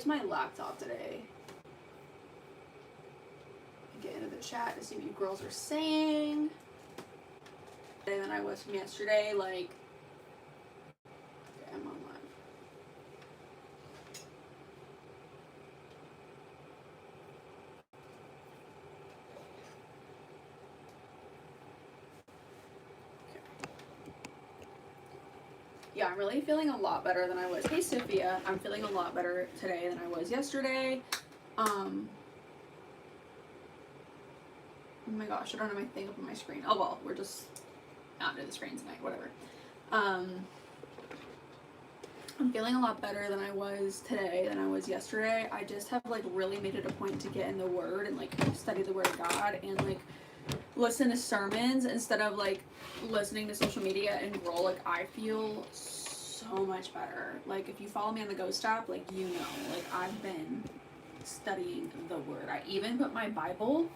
my laptop today. Get into the chat to see what you girls are saying. And then I was from yesterday, like, okay, I'm online. Yeah, I'm really feeling a lot better than I was. Hey, Sophia. I'm feeling a lot better today than I was yesterday. Oh my gosh, I don't have my thing up on my screen. Oh well, we're just not near the screen tonight, whatever. I'm feeling a lot better than I was today than I was yesterday. I just have like really made it a point to get in the Word and like study the Word of God and like listen to sermons instead of like listening to social media and grow. Like I feel so much better. Like if you follow me on the Ghost app, like you know, like I've been studying the Word. I even put my Bible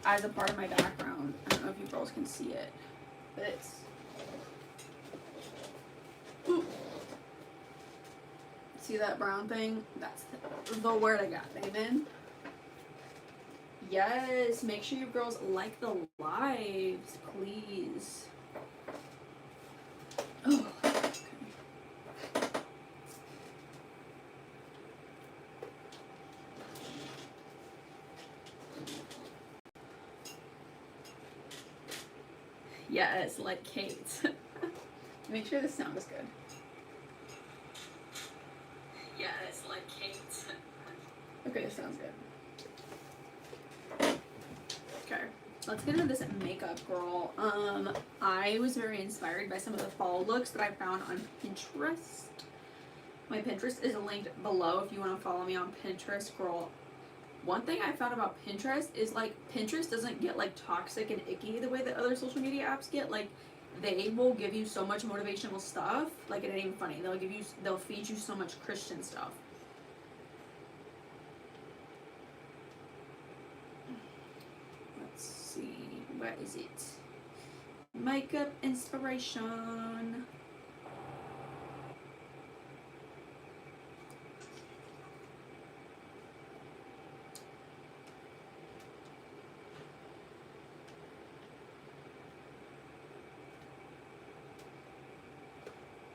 as a part of my background. I don't know if you girls can see it, but it's ooh. See that brown thing? That's the Word of God. Amen. Yes, make sure you girls like the lives, please. Oh, okay. Yes, like Kate. Make sure the sound is good. Yes, like Kate. Okay, it sounds good. Okay, let's get into this makeup, girl. I was very inspired by some of the fall looks that I found on Pinterest. My Pinterest is linked below if you want to follow me on Pinterest, girl. One thing I found about Pinterest is like Pinterest doesn't get like toxic and icky the way that other social media apps get. Like they will give you so much motivational stuff. Like it ain't even funny. They'll feed you so much Christian stuff. Where is it? Makeup inspiration.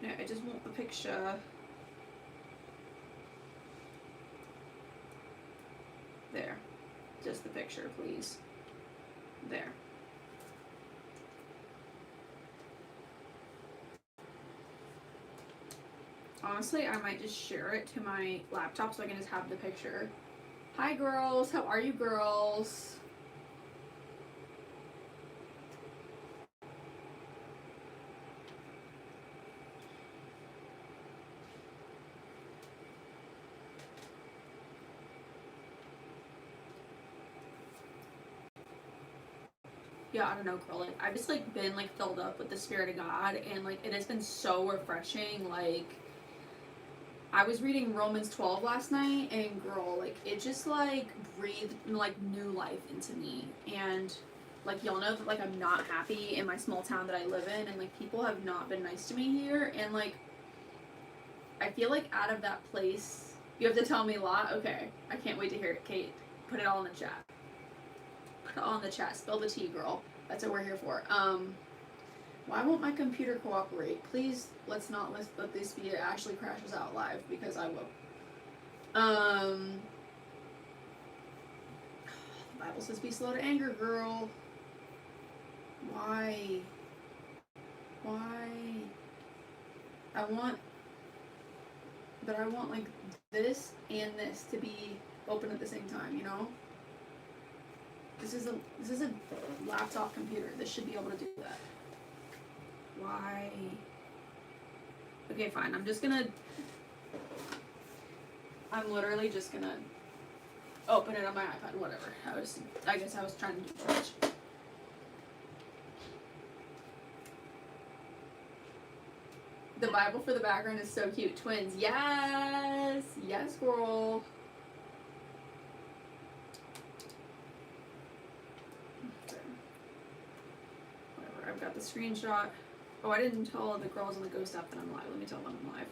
No, I just want the picture. There. Just the picture, please. There. Honestly, I might just share it to my laptop so I can just have the picture. Hi girls, how are you girls? Yeah, I don't know, girl. Like, I've just like been like filled up with the Spirit of God, and like it has been so refreshing. Like, I was reading Romans 12 last night, and girl, like it just like breathed like new life into me. And like y'all know that like I'm not happy in my small town that I live in, and like people have not been nice to me here, and like I feel like out of that place, you have to tell me a lot. Okay, I can't wait to hear it, Kate. Put it all in the chat. Put it all in the chat. Spill the tea, girl. That's what we're here for. Why won't my computer cooperate? Please, let's not let this be it actually crashes out live, because I will. The Bible says be slow to anger, girl. Why? I want like this and this to be open at the same time, you know? This is a laptop computer. This should be able to do that. Why? Okay, fine. I'm literally just gonna open it on my iPad, whatever. I guess I was trying to do too much. The Bible for the background is so cute. Twins. Yes! Yes, girl. Okay. Whatever. I've got the screenshot. Oh, I didn't tell the girls on the Ghost app that I'm live. Let me tell them I'm live.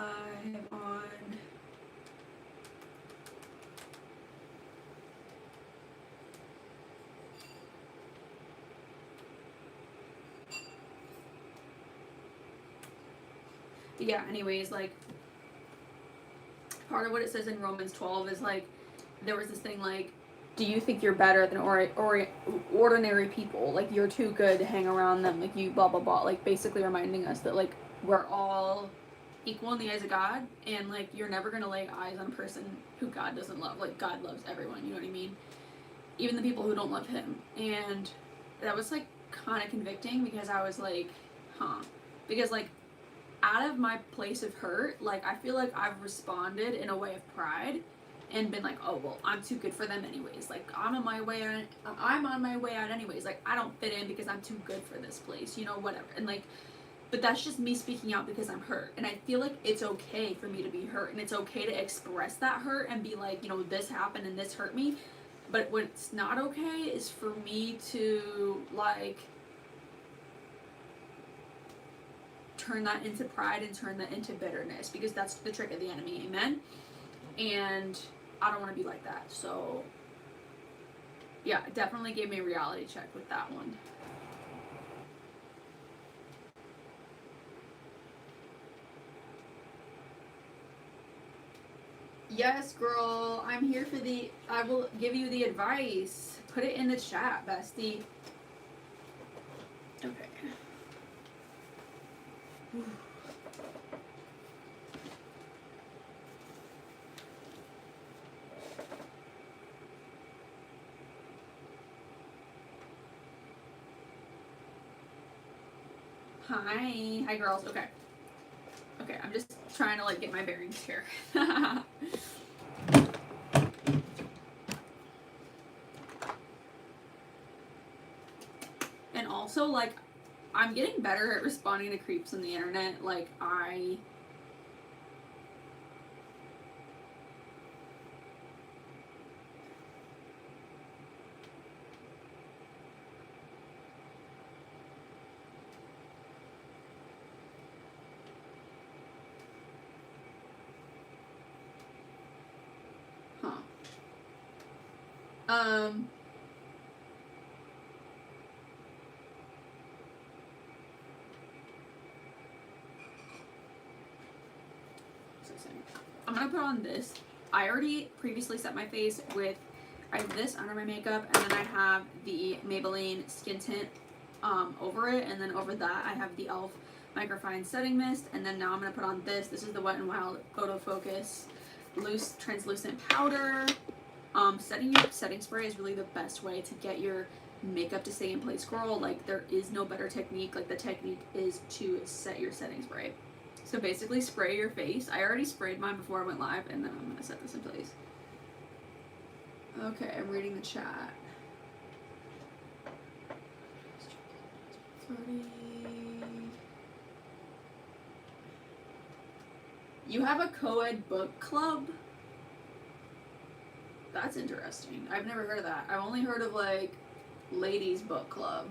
live on yeah, anyways, like part of what it says in Romans 12 is like there was this thing like, do you think you're better than ordinary people? Like you're too good to hang around them, like you blah blah blah, like basically reminding us that like we're all equal in the eyes of God, and like you're never gonna lay eyes on a person who God doesn't love. Like God loves everyone, you know what I mean? Even the people who don't love him. And that was like kind of convicting because I was like, huh. Because like out of my place of hurt, like I feel like I've responded in a way of pride and been like, oh well, I'm too good for them anyways. Like I'm on my way out anyways. Like I don't fit in because I'm too good for this place, you know, whatever. And like, but that's just me speaking out because I'm hurt. And I feel like it's okay for me to be hurt, and it's okay to express that hurt and be like, you know, this happened and this hurt me. But what's not okay is for me to like turn that into pride and turn that into bitterness, because that's the trick of the enemy. Amen. And I don't want to be like that. So yeah, it definitely gave me a reality check with that one. Yes, girl, I'm here for I will give you the advice. Put it in the chat, bestie. Okay. Hi girls. Okay, I'm just trying to like get my bearings here. And also like I'm getting better at responding to creeps on the internet. Like I'm gonna put on this. I already previously set my face with, I have this under my makeup, and then I have the Maybelline Skin Tint over it, and then over that I have the e.l.f. Microfine Setting Mist, and then now I'm gonna put on this. This is the Wet n Wild Photo Focus Loose Translucent Powder. Setting your setting spray is really the best way to get your makeup to stay in place, girl. Like there is no better technique. Like the technique is to set your setting spray. So basically spray your face. I already sprayed mine before I went live, and then I'm gonna set this in place. Okay, I'm reading the chat. 30. You have a co-ed book club? That's interesting. I've never heard of that. I've only heard of like ladies book club.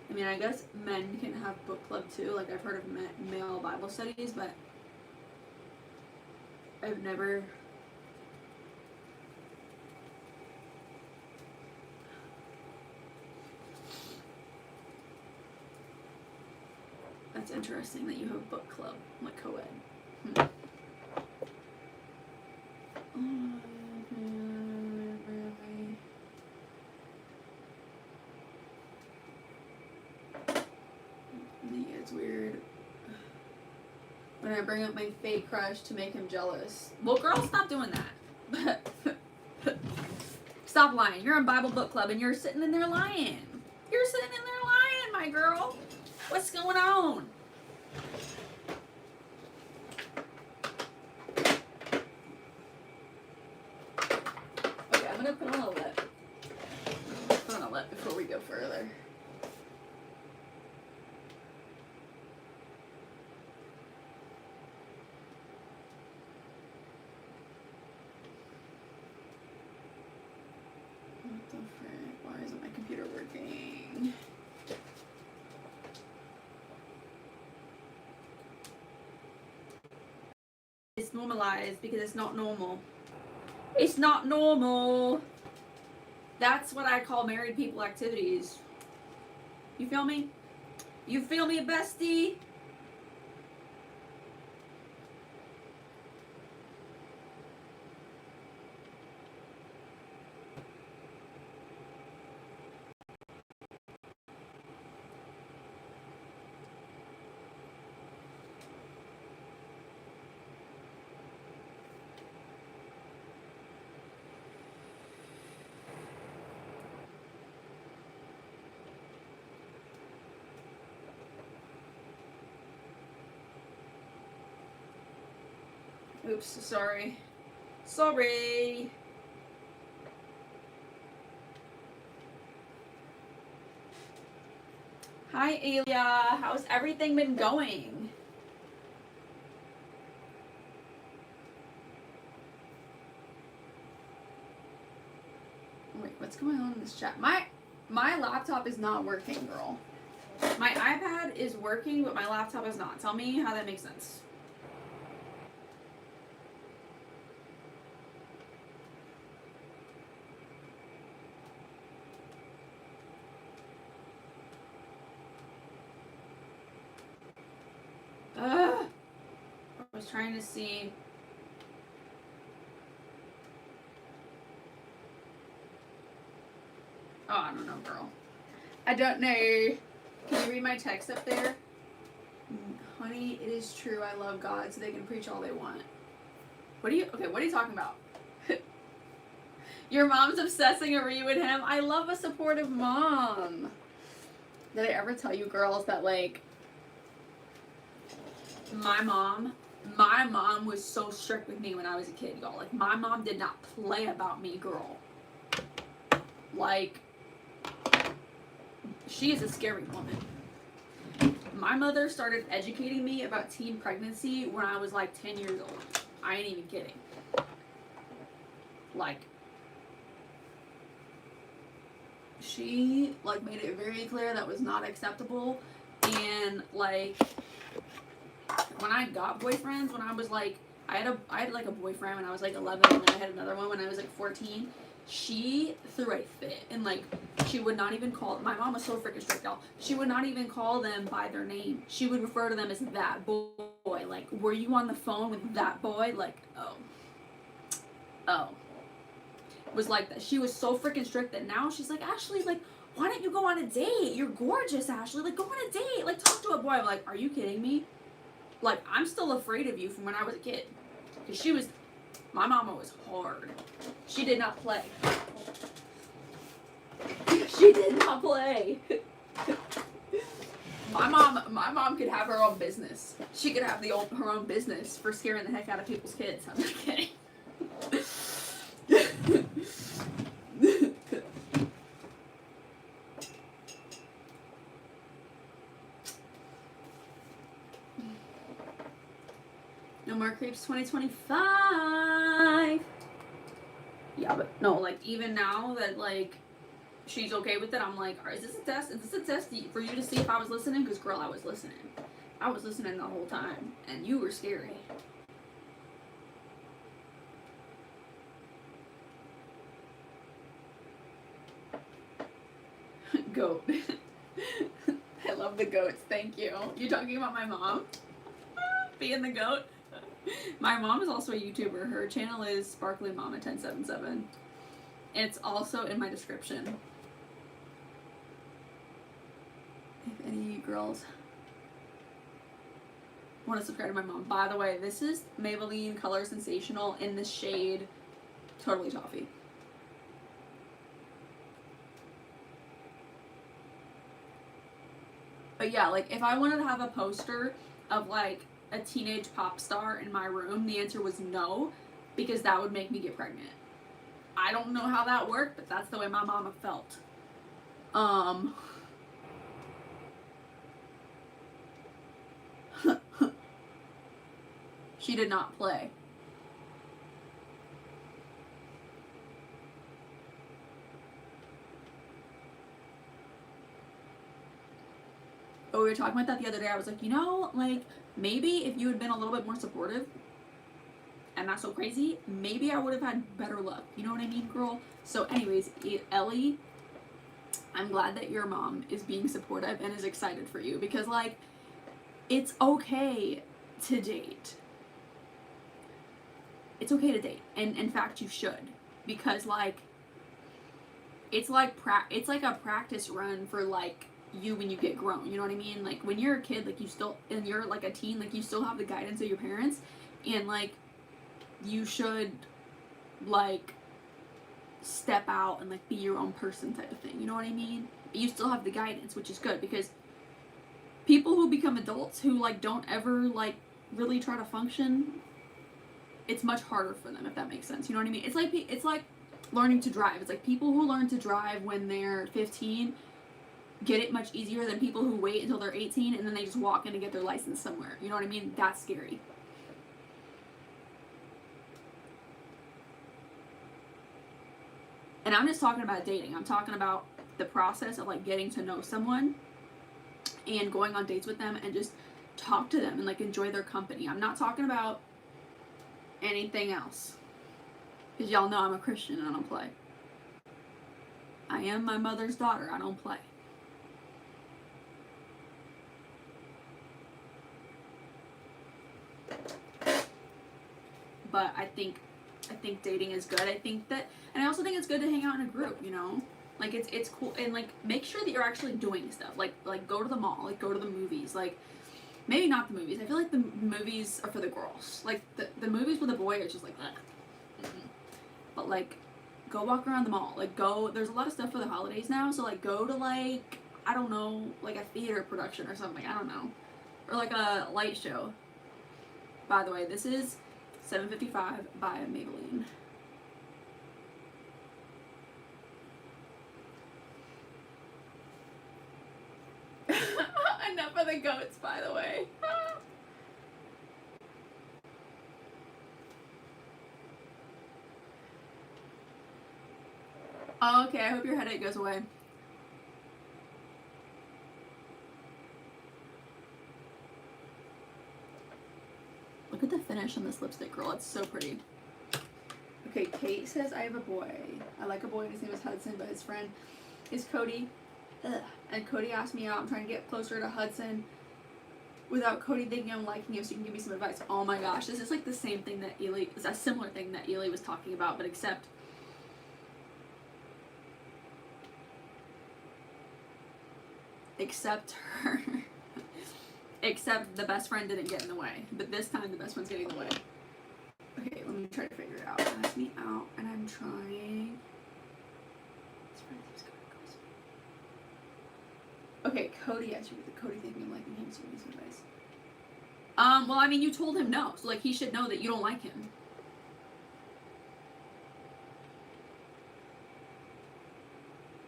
I mean, I guess men can have book club too. Like I've heard of male Bible studies, but I've never. That's interesting that you have a book club, like co-ed. It's weird when I bring up my fake crush to make him jealous. Well, girl, stop doing that. Stop lying. You're in Bible book club and you're sitting in there lying. You're sitting in there lying, my girl. What's going on? Okay, I'm gonna put on a lip. Put on a lip before we go further. What the frick? Why isn't my computer working? normalized because it's not normal. It's not normal. That's what I call married people activities. You feel me? You feel me, bestie? Oops, sorry. Sorry. Hi, Alia. How's everything been going? Wait, what's going on in this chat? My laptop is not working, girl. My iPad is working, but my laptop is not. Tell me how that makes sense. I was trying to see. Oh, I don't know, girl. I don't know. Can you read my text up there? Honey, it is true. I love God, so they can preach all they want. What are you talking about? Your mom's obsessing over you and him. I love a supportive mom. Did I ever tell you girls that, like, my mom was so strict with me when I was a kid, y'all. Like, my mom did not play about me, girl. Like, she is a scary woman. My mother started educating me about teen pregnancy when I was like 10 years old. I ain't even kidding. Like, she, like, made it very clear that was not acceptable. And, like, when I got boyfriends, when I was like, I had like a boyfriend when I was like 11, and then I had another one when I was like 14. She threw a fit, and like, she would not even call, my mom was so freaking strict, y'all. She would not even call them by their name. She would refer to them as that boy. Like, were you on the phone with that boy? Like, oh. It was like that. She was so freaking strict that now she's like, Ashley, like, why don't you go on a date? You're gorgeous, Ashley. Like, go on a date. Like, talk to a boy. I'm like, are you kidding me? Like, I'm still afraid of you from when I was a kid. Because my mama was hard. She did not play. She did not play. My mom could have her own business. She could have her own business for scaring the heck out of people's kids. I'm not kidding. No more creeps 2025. Yeah, but no, like, even now that, like, she's okay with it, I'm like, is this a test? Is this a test for you to see if I was listening? Because, girl, I was listening. I was listening the whole time. And you were scary. Goat. I love the goats. Thank you. You talking about my mom? Being the goat? My mom is also a YouTuber. Her channel is Sparkly Mama 1077. It's also in my description. If any girls want to subscribe to my mom. By the way, this is Maybelline Color Sensational in the shade Totally Toffee. But yeah, like, if I wanted to have a poster of, like, a teenage pop star in my room, the answer was no, because that would make me get pregnant. I don't know how that worked, but that's the way my mama felt. She did not play. But we were talking about that the other day. I was like, you know, like, maybe if you had been a little bit more supportive, I'm not so crazy, maybe I would have had better luck. You know what I mean, girl? So anyways, Ellie, I'm glad that your mom is being supportive and is excited for you, because like, it's okay to date. It's okay to date, and in fact you should, because like, it's like a practice run for like you when you get grown. You know what I mean? Like when you're a kid, like you still, and you're like a teen, like you still have the guidance of your parents, and like you should like step out and like be your own person type of thing. You know what I mean? But you still have the guidance, which is good, because people who become adults who like don't ever like really try to function, it's much harder for them, if that makes sense. You know what I mean? It's like learning to drive. It's like people who learn to drive when they're 15 get it much easier than people who wait until they're 18 and then they just walk in to get their license somewhere. You know what I mean? That's scary. And I'm just talking about dating. I'm talking about the process of like getting to know someone and going on dates with them and just talk to them and like enjoy their company. I'm not talking about anything else, because y'all know I'm a Christian and I don't play. I am my mother's daughter. I don't play. But I think dating is good. I think that, and I also think it's good to hang out in a group, you know? Like it's cool, and like make sure that you're actually doing stuff. Like go to the mall, like go to the movies. Like maybe not the movies. I feel like the movies are for the girls. Like the movies with a boy are just like ugh. But like go walk around the mall. Like go, there's a lot of stuff for the holidays now, so like go to like, I don't know, like a theater production or something. I don't know. Or like a light show. By the way, this is 7:55 by Maybelline. Enough of the goats, by the way. Oh, okay, I hope your headache goes away. Look at the finish on this lipstick, girl. It's so pretty. Okay, Kate says, I have a boy. I like a boy, and his name is Hudson, but his friend is Cody. Ugh. And Cody asked me out. I'm trying to get closer to Hudson without Cody thinking I'm liking him, so you can give me some advice. Oh my gosh, this is like the same thing that Ely, it's a similar thing that Ely was talking about, but except her. Except the best friend didn't get in the way. But this time the best friend's getting in the way. Okay, let me try to figure it out. Ask me out, and I'm trying. Okay, Cody asked you with Cody thinking I'm liking him, so give me some advice. Well, I mean, you told him no, so like he should know that you don't like him.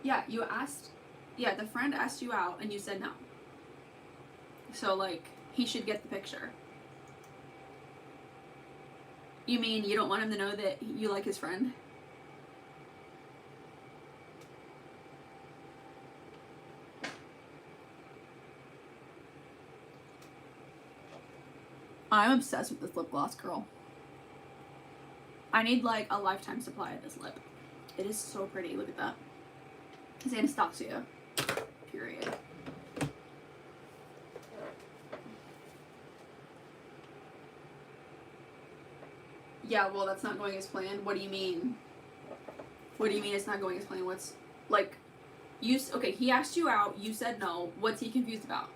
Yeah, you asked. Yeah, the friend asked you out, and you said no. So, like, he should get the picture. You mean you don't want him to know that you like his friend? I'm obsessed with this lip gloss, girl. I need, like, a lifetime supply of this lip. It is so pretty. Look at that. It's Anastasia. Period. Yeah, well, that's not going as planned. What do you mean? What do you mean it's not going as planned? What's, like, okay, he asked you out, you said no. What's he confused about?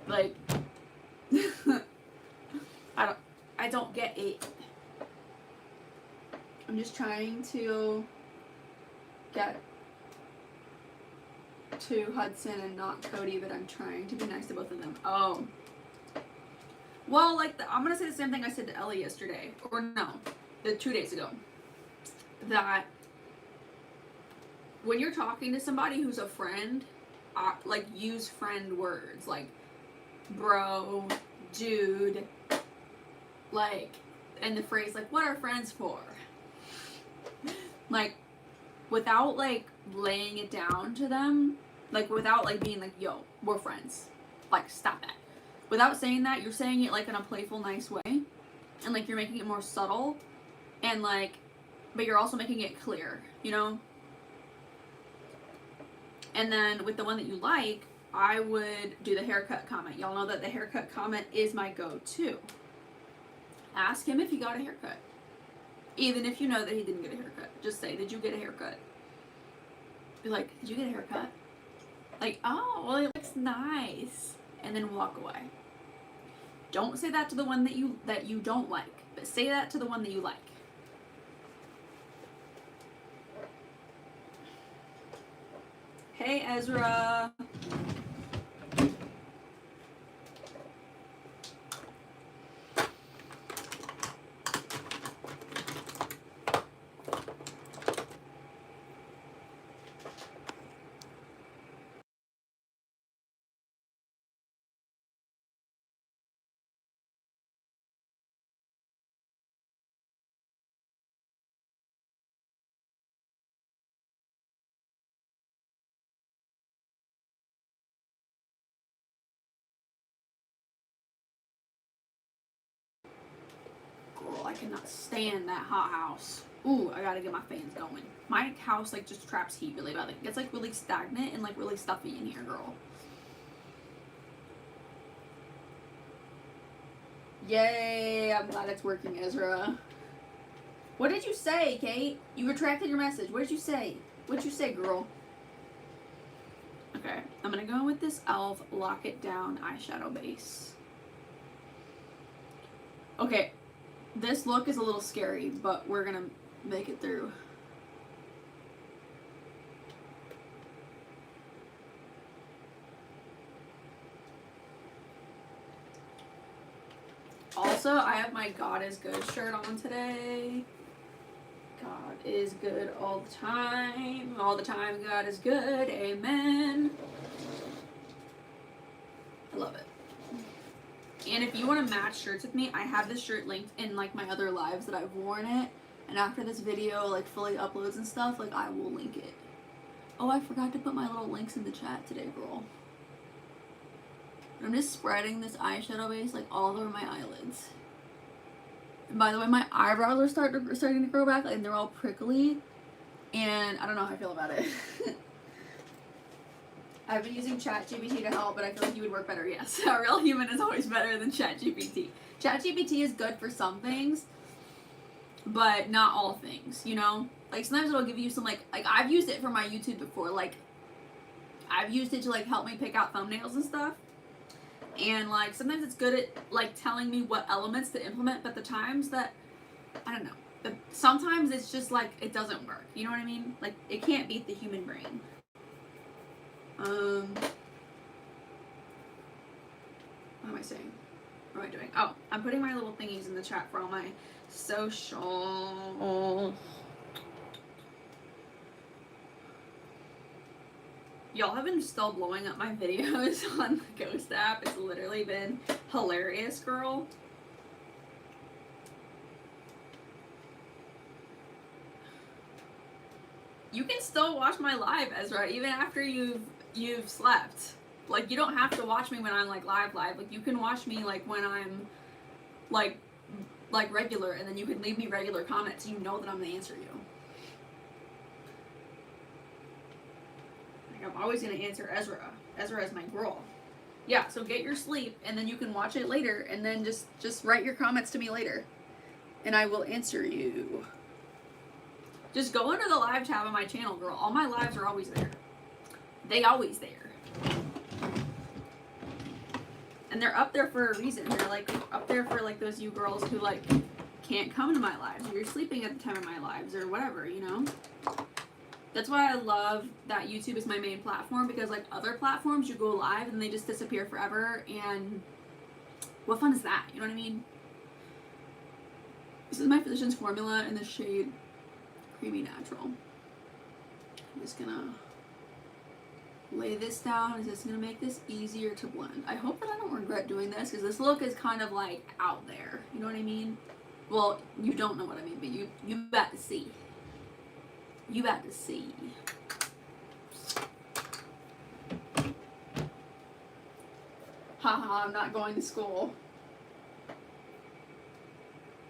Like, I don't get it. I'm just trying to get to Hudson and not Cody, but I'm trying to be nice to both of them. Oh. Well, like, I'm gonna say the same thing I said to Ellie yesterday. Or no, 2 days ago. That when you're talking to somebody who's a friend, like, use friend words. Like, bro, dude, like, and the phrase, like, what are friends for? Like, without, like, laying it down to them, like, without, like, being like, yo, we're friends. Like, stop that. Without saying that, you're saying it, like, in a playful, nice way. and like you're making it more subtle, and like, but you're also making it clear, you know? And then with the one that you like, I would do the haircut comment. Y'all know that the haircut comment is my go-to. Ask him if he got a haircut. Even if you know that he didn't get a haircut. Just say, did you get a haircut? Be like, did you get a haircut? Like, oh, well, it looks nice. And then walk away. Don't say that to the one that you don't like, but say that to the one that you like. Hey, Ezra. Girl, I cannot stand that hot house. Ooh, I gotta get my fans going. My house like just traps heat really bad. Like, it gets like really stagnant and like really stuffy in here, girl. Yay, I'm glad it's working, Ezra. What did you say, Kate? You retracted your message. What did you say? What did you say, girl? Okay, I'm gonna go with this e.l.f. Lock It Down eyeshadow base. Okay, this look is a little scary, but we're gonna make it through. Also, I have my God is Good shirt on today. God is good all the time. All the time, God is good. Amen. I love it. And if you want to match shirts with me, I have this shirt linked in like my other lives that I've worn it. And after this video like fully uploads and stuff, like I will link it. Oh, I forgot to put my little links in the chat today, girl. I'm just spreading this eyeshadow base like all over my eyelids. And by the way, my eyebrows are starting to grow back, and they're all prickly. And I don't know how I feel about it. I've been using ChatGPT to help, but I feel like you would work better. Yes, a real human is always better than ChatGPT. ChatGPT is good for some things, but not all things, you know? Like, sometimes it'll give you some, like I've used it for my YouTube before. Like, I've used it to, like, help me pick out thumbnails and stuff. And, like, sometimes it's good at, like, telling me what elements to implement, but the times that, I don't know. But sometimes it's just, like, it doesn't work. You know what I mean? Like, it can't beat the human brain. What am I saying? What am I doing? Oh, I'm putting my little thingies in the chat for all my social. Y'all have been still blowing up my videos on the Ghost app. It's literally been hilarious, girl. You can still watch my live, Ezra, even after you've slept. Like, you don't have to watch me when I'm like live. Like, you can watch me like when I'm like regular, and then you can leave me regular comments so you know that I'm gonna answer you. Like, I'm always gonna answer Ezra. Ezra is my girl. Yeah, so get your sleep, and then you can watch it later, and then just write your comments to me later, and I will answer you. Just go under the live tab on my channel, girl. All my lives are always there. They always there. And they're up there for a reason. They're like up there for like those you girls who like can't come to my lives, or you're sleeping at the time of my lives, or whatever, you know? That's why I love that YouTube is my main platform, because like other platforms you go live and they just disappear forever, and what fun is that? You know what I mean? This is my Physicians Formula in the shade Creamy Natural. I'm just gonna lay this down. Is this gonna make this easier to blend? I hope that I don't regret doing this, because this look is kind of like out there. You know what I mean? Well, you don't know what I mean, but you about to see. You about to see. Haha, I'm not going to school.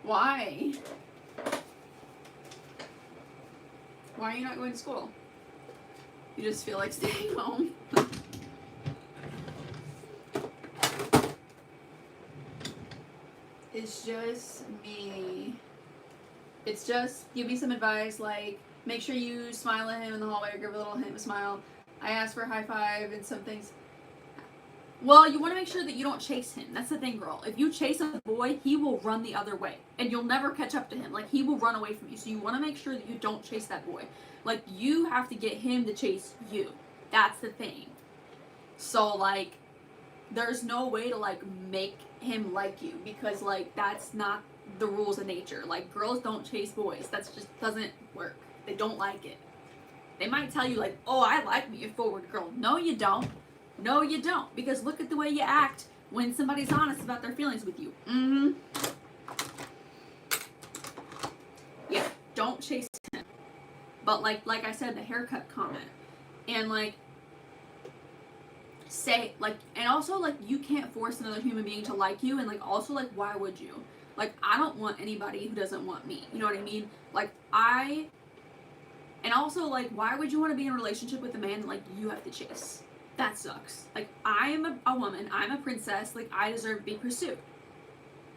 Why? Why are you not going to school? You just feel like staying home. It's just me. It's just, give me some advice, like, make sure you smile at him in the hallway or give him a smile. I asked for a high five and some things. Well, you want to make sure that you don't chase him. That's the thing, girl. If you chase a boy, he will run the other way. And you'll never catch up to him. Like, he will run away from you. So you want to make sure that you don't chase that boy. Like, you have to get him to chase you. That's the thing. So, like, there's no way to, like, make him like you. Because, like, that's not the rules of nature. Like, girls don't chase boys. That's just doesn't work. They don't like it. They might tell you, like, oh, I like me a forward girl. No, you don't. No, you don't. Because look at the way you act when somebody's honest about their feelings with you. Yeah, don't chase him. But like I said, the haircut comment. And like, say, like, and also like, you can't force another human being to like you. And like, also like, why would you? Like, I don't want anybody who doesn't want me. You know what I mean? Like, and also like, why would you want to be in a relationship with a man that like you have to chase? That sucks. Like, I am a woman. I'm a princess. Like, I deserve to be pursued.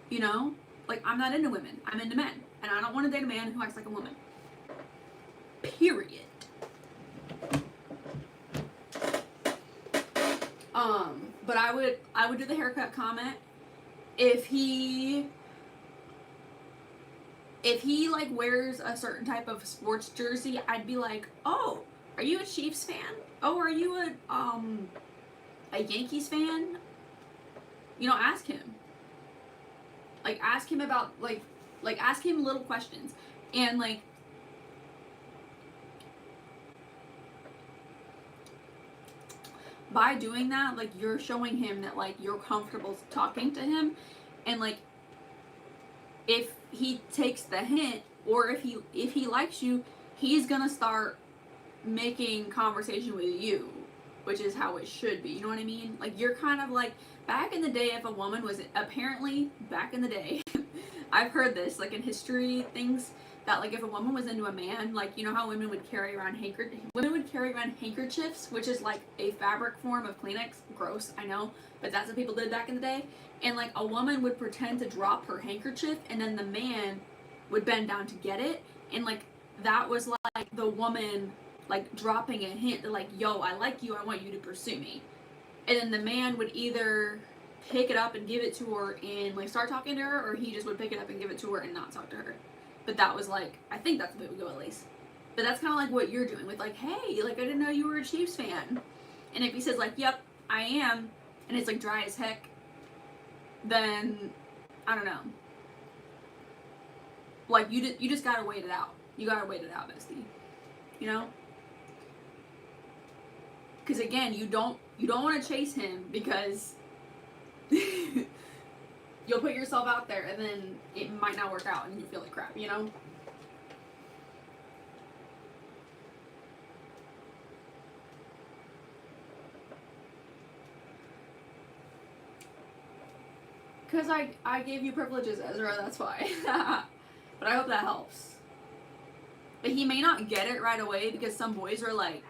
You know? Like, I'm not into women. I'm into men. And I don't want to date a man who acts like a woman. Period. But I would do the haircut comment. If he like wears a certain type of sports jersey, I'd be like, oh, are you a Chiefs fan? Oh, are you a Yankees fan? You know, ask him. Like, ask him about, like, ask him little questions. And, like, by doing that, like, you're showing him that, like, you're comfortable talking to him. And, like, if he takes the hint, or if he likes you, he's gonna start making conversation with you, which is how it should be. You know what I mean? Like, you're kind of like, back in the day, if a woman was, apparently back in the day, I've heard this like in history things, that like if a woman was into a man, like, you know how women would carry around handkerchiefs, which is like a fabric form of Kleenex. Gross, I know, but that's what people did back in the day. And like, a woman would pretend to drop her handkerchief, and then the man would bend down to get it, and like, that was like the woman like dropping a hint that like, yo, I like you, I want you to pursue me. And then the man would either pick it up and give it to her and like start talking to her, or he just would pick it up and give it to her and not talk to her. But that was like, I think that's the way it would go, at least. But that's kind of like what you're doing with like, hey, like, I didn't know you were a Chiefs fan. And if he says like, yep, I am, and it's like dry as heck, then I don't know. Like, you just gotta wait it out. You gotta wait it out, bestie. You know? Because again, you don't want to chase him, because you'll put yourself out there and then it might not work out and you feel like crap, you know? Because I gave you privileges, Ezra, that's why. But I hope that helps. But he may not get it right away, because some boys are like,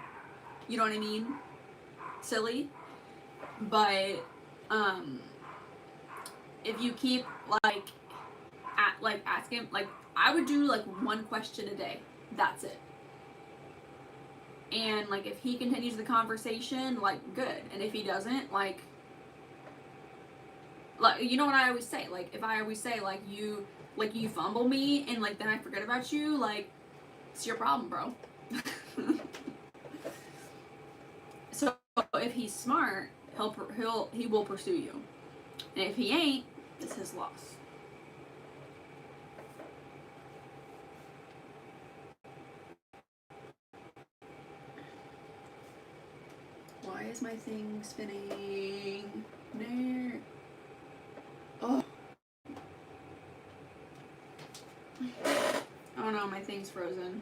you know what I mean? Silly. But if you keep like asking, like, I would do like one question a day. That's it. And like, if he continues the conversation, like, good. And if he doesn't, like, you know what I always say? Like, if I always say like, you fumble me and like then I forget about you, like, it's your problem, bro. So if he's smart, he will pursue you. And if he ain't, it's his loss. Why is my thing spinning? No. Oh. Oh no, my thing's frozen.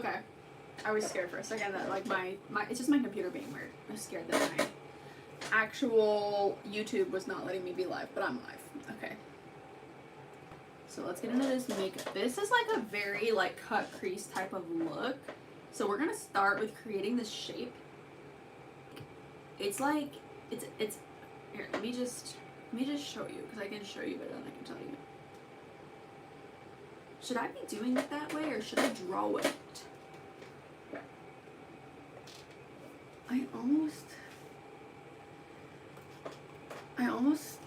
Okay. I was scared for a second that like my it's just my computer being weird. I was scared that my actual YouTube was not letting me be live, but I'm live. Okay. So let's get into this makeup. This is like a very like cut crease type of look. So we're gonna start with creating this shape. It's like it's here, let me just show you, because I can show you better than I can tell you. Should I be doing it that way or should I draw it? I almost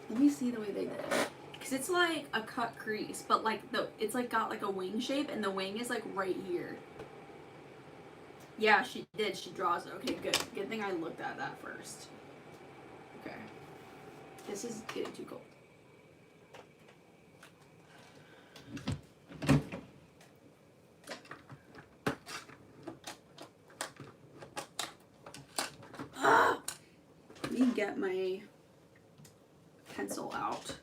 let me see the way they did it. Cause it's like a cut crease, but like it's like got like a wing shape and the wing is like right here. Yeah, she did. She draws it. Okay, good. Good thing I looked at that first. Okay. This is getting too cold. Let me get my pencil out.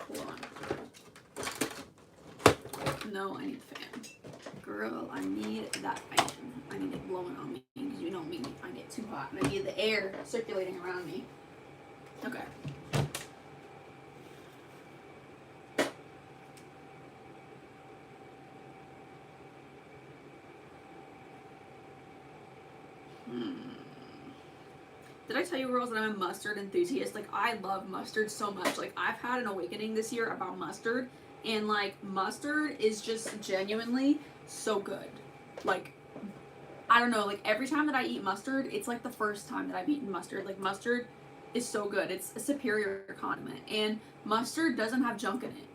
Hold on. No, I need a fan. Girl, I need that fan. I need it blowing on me because you know me, I get too hot and I need the air circulating around me. Okay. Did I tell you, girls, that I'm a mustard enthusiast? Like, I love mustard so much. Like, I've had an awakening this year about mustard, and like, mustard is just genuinely so good. Like, I don't know, like, every time that I eat mustard, it's like the first time that I've eaten mustard. Like, mustard is so good. It's a superior condiment, and mustard doesn't have junk in it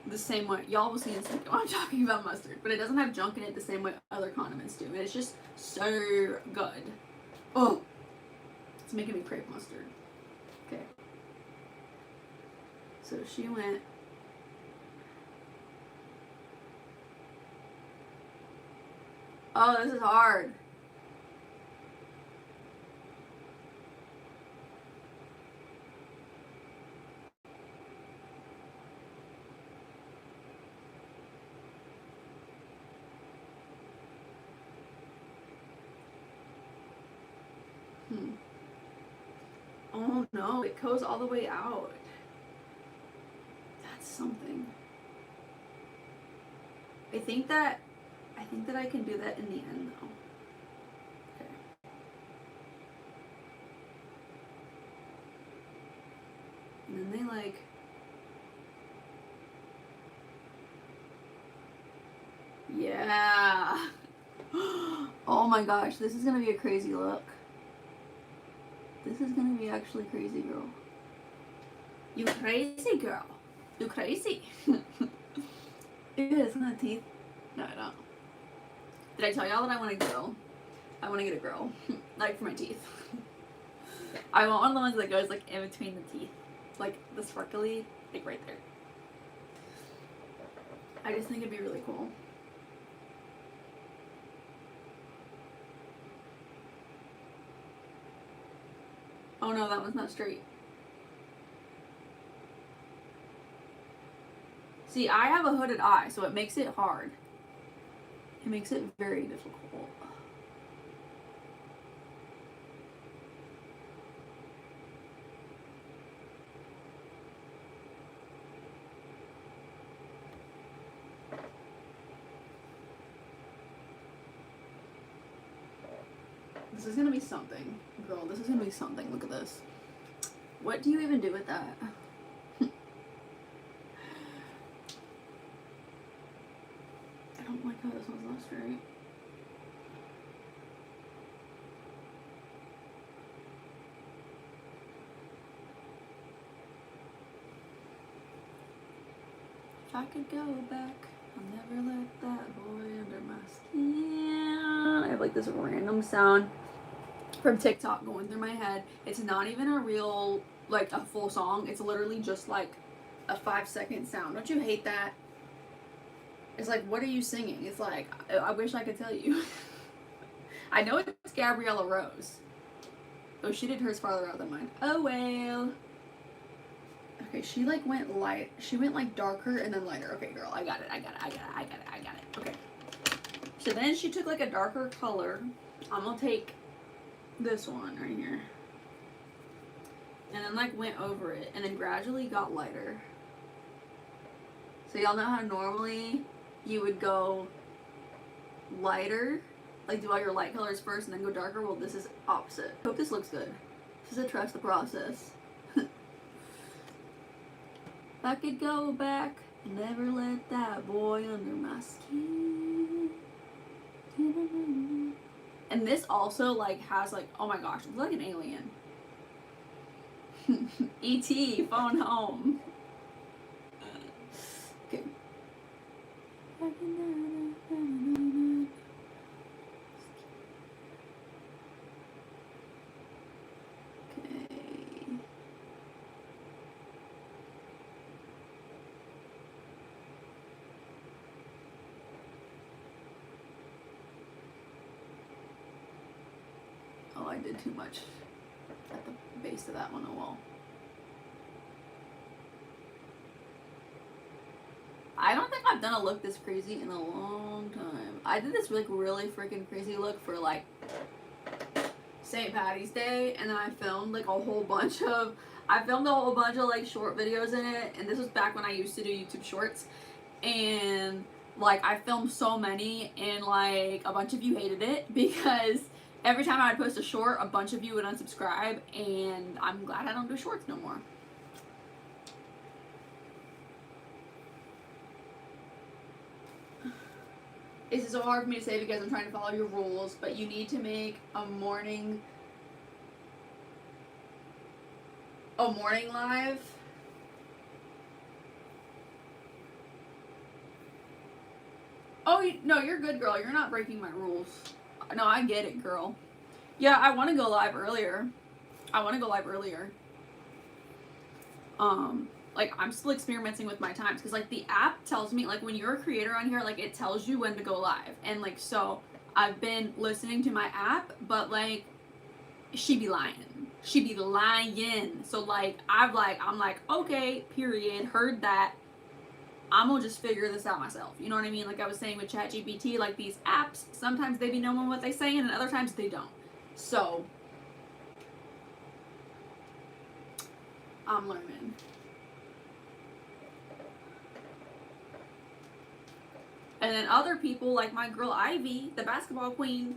the same way. Y'all will see in a second when I'm talking about mustard, but it doesn't have junk in it the same way other condiments do. And it's just so good. Oh, it's making me crave mustard. Okay. So she went. Oh, this is hard. Oh no, it goes all the way out. That's something. I think that I can do that in the end though. Okay. And then they like yeah. Oh my gosh, this is gonna be a crazy look. This is gonna be actually crazy, girl. You crazy, girl. You crazy. It is, isn't that teeth? No, I don't. Did I tell y'all that I want a grill? I want to get a grill. Like, for my teeth. I want one of the ones that goes, like, in between the teeth. Like, the sparkly, like, right there. I just think it'd be really cool. Oh no, that one's not straight. See, I have a hooded eye, so it makes it hard. It makes it very difficult. This is gonna be something. Girl, this is gonna be something. Look at this. What do you even do with that? I don't like how this one's not straight. If I could go back, I'll never let that boy under my skin. I have like this random sound from TikTok going through my head. It's not even a real, like, a full song. It's literally just like a 5-second sound. Don't you hate that? It's like, what are you singing? It's like, I wish I could tell you. I know it's Gabriella Rose. Oh, she did hers farther out than mine. Oh well. Okay, she like went light. She went like darker and then lighter. Okay, girl, I got it. I got it. I got it. I got it. I got it. Okay. So then she took like a darker color. I'm gonna take this one right here. And then like went over it and then gradually got lighter. So y'all know how normally you would go lighter, like do all your light colors first and then go darker? Well, this is opposite. Hope this looks good. This is a trust the process. If I could go back, never let that boy under my skin. And this also like has like, oh my gosh, it's like an alien. E.T. phone home. Okay. Oh, I did too much at the base of that one. Oh well. I don't think I've done a look this crazy in a long time. I did this like really freaking crazy look for like St. Patty's Day, and then I filmed like a whole bunch of like short videos in it, and this was back when I used to do YouTube shorts, and like I filmed so many, and like a bunch of you hated it because every time I would post a short, a bunch of you would unsubscribe, and I'm glad I don't do shorts no more. This is so hard for me to say because I'm trying to follow your rules, but you need to make a morning live. Oh, no, you're good, girl. You're not breaking my rules. No, I get it, girl. Yeah, I want to go live earlier. Like, I'm still experimenting with my times, because, like, the app tells me, like, when you're a creator on here, like, it tells you when to go live, and, like, so, I've been listening to my app, but, like, she be lying, so, like, I'm like, okay, period, heard that, I'm gonna just figure this out myself, you know what I mean? Like I was saying with ChatGPT, like, these apps, sometimes they be knowing what they saying, and other times they don't, so, I'm learning. And then other people, like my girl Ivy, the basketball queen,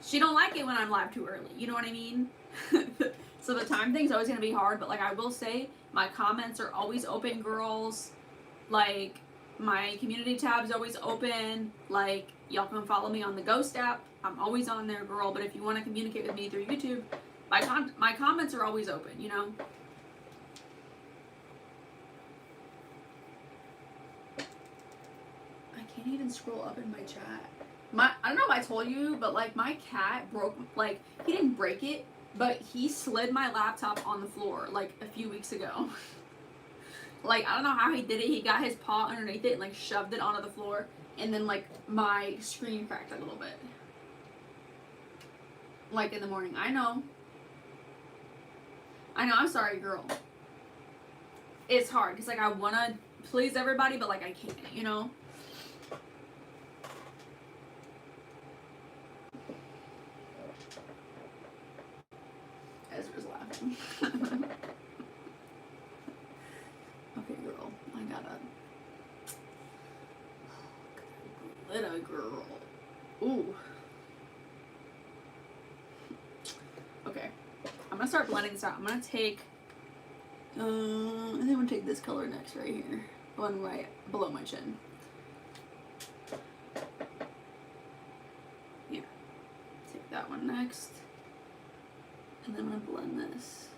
she don't like it when I'm live too early. You know what I mean? So the time thing's always going to be hard. But, like, I will say, my comments are always open, girls. Like, my community tab's always open. Like, y'all can follow me on the Ghost app. I'm always on there, girl. But if you want to communicate with me through YouTube, my comments are always open, you know? Can't even scroll up in my chat. I don't know if I told you, but like my cat broke, like he didn't break it, but he slid my laptop on the floor like a few weeks ago. Like I don't know how he did it. He got his paw underneath it and like shoved it onto the floor, and then like my screen cracked a little bit. Like in the morning. I know, I'm sorry, girl. It's hard because like I want to please everybody, but like I can't, you know? Ezra's laughing. Okay, girl. I gotta. Glitter girl. Ooh. Okay. I'm gonna start blending this out. I'm gonna take. I think I'm gonna take this color next, right here. One right below my chin. Yeah. Take that one next. And then I'm gonna blend this.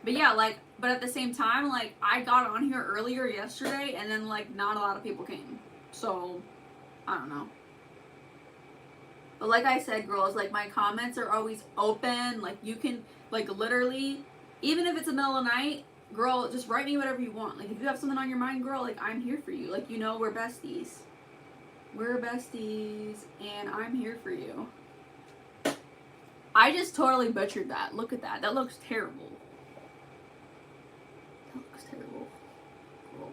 But yeah, like, but at the same time, like, I got on here earlier yesterday, and then, like, not a lot of people came. So, I don't know. But like I said, girls, like, my comments are always open. Like, you can, like, literally, even if it's the middle of the night, girl, just write me whatever you want. Like, if you have something on your mind, girl, like, I'm here for you. Like, you know, we're besties. We're besties, and I'm here for you. I just totally butchered that. Look at that. That looks terrible. That looks terrible. Cool.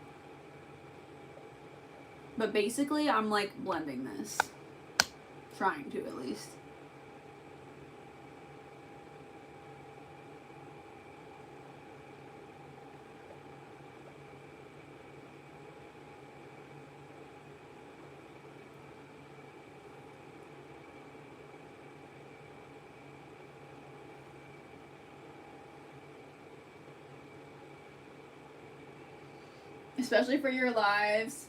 But basically, I'm like blending this. Trying to, at least. Especially for your lives,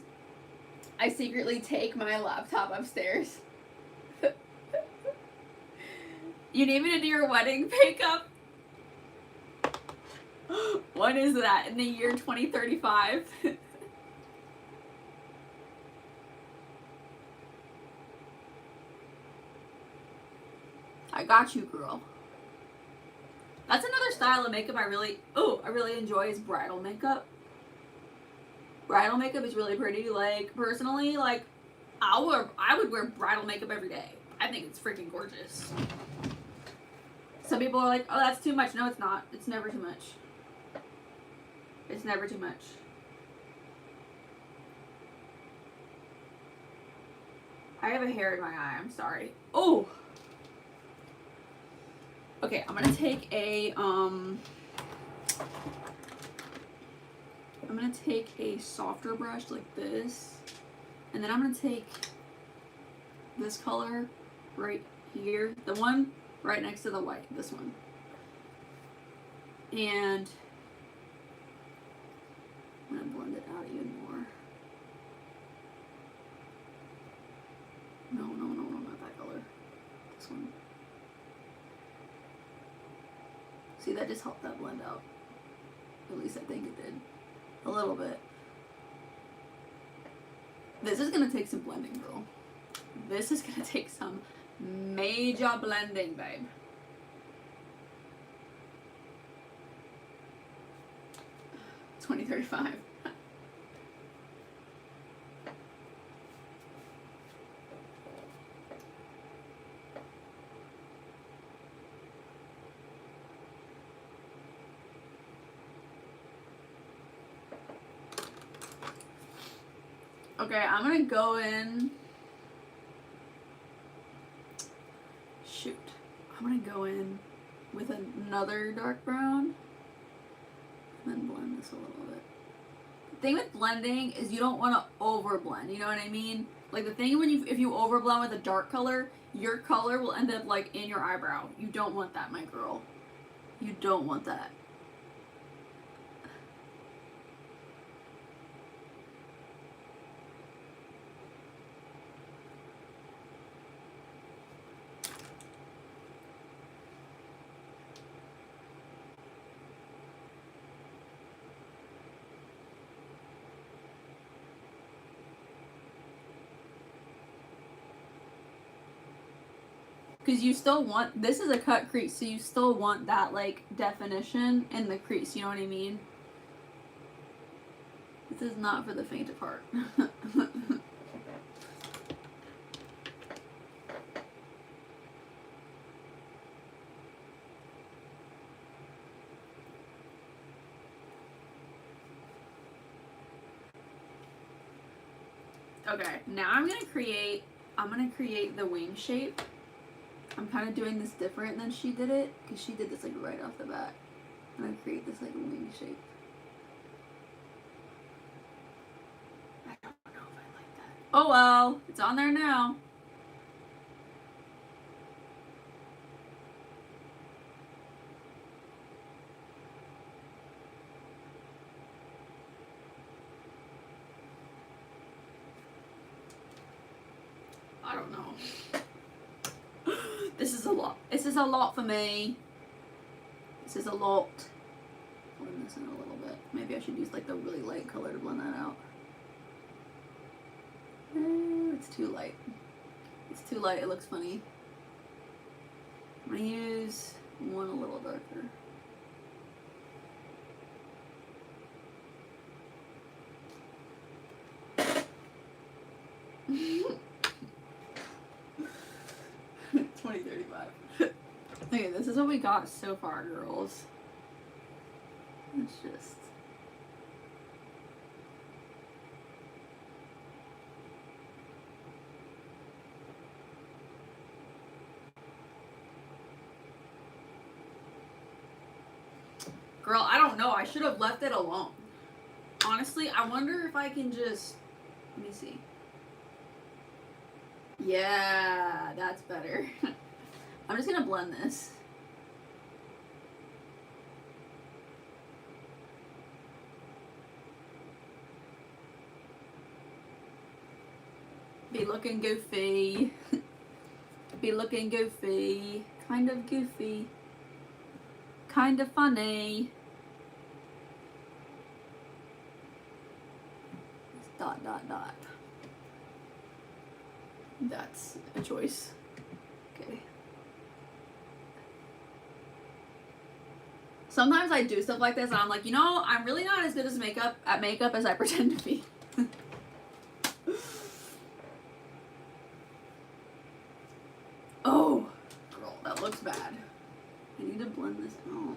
I secretly take my laptop upstairs. You need me to do your wedding makeup? What is that? In the year 2035? I got you, girl. That's another style of makeup I really enjoy is bridal makeup. Bridal makeup is really pretty. Like, personally, like, I would wear bridal makeup every day. I think it's freaking gorgeous. Some people are like, oh, that's too much. No, it's not. It's never too much. It's never too much. I have a hair in my eye. I'm sorry. Oh! Okay, I'm gonna take a, I'm gonna take a softer brush like this, and then I'm gonna take this color right here, the one right next to the white, this one, and I'm gonna blend it out even more. No, not that color. This one. See, that just helped that blend out. At least I think it did. A little bit. This is gonna take some blending, girl. This is gonna take some major blending, babe. $20.35. Okay, I'm gonna go in. Shoot. I'm gonna go in with another dark brown and then blend this a little bit. The thing with blending is you don't want to over blend, you know what I mean? Like the thing if you over blend with a dark color, your color will end up like in your eyebrow. You don't want that, my girl. You don't want that. Because you still want, this is a cut crease, so you still want that, like, definition in the crease, you know what I mean? This is not for the faint of heart. Okay, now I'm gonna create the wing shape. I'm kind of doing this different than she did it, because she did this like right off the bat. I'm gonna create this like wing shape. I don't know if I like that. Oh well, it's on there now. I don't know. This is a lot. This is a lot for me. This is a lot. Blend this in a little bit. Maybe I should use like the really light color to blend that out. It's too light. It's too light. It looks funny. I'm gonna use one a little darker. 2035. Okay, this is what we got so far, girls. It's just... Girl, I don't know. I should have left it alone. Honestly, I wonder if I can just... Let me see. Yeah, that's better. I'm just gonna blend this. Be looking goofy. Be looking goofy. Kind of goofy. Kind of funny. Dot, dot, dot. That's a choice. Okay. Sometimes I do stuff like this and I'm like, you know, I'm really not as good as at makeup as I pretend to be. Oh, girl, that looks bad. I need to blend this out.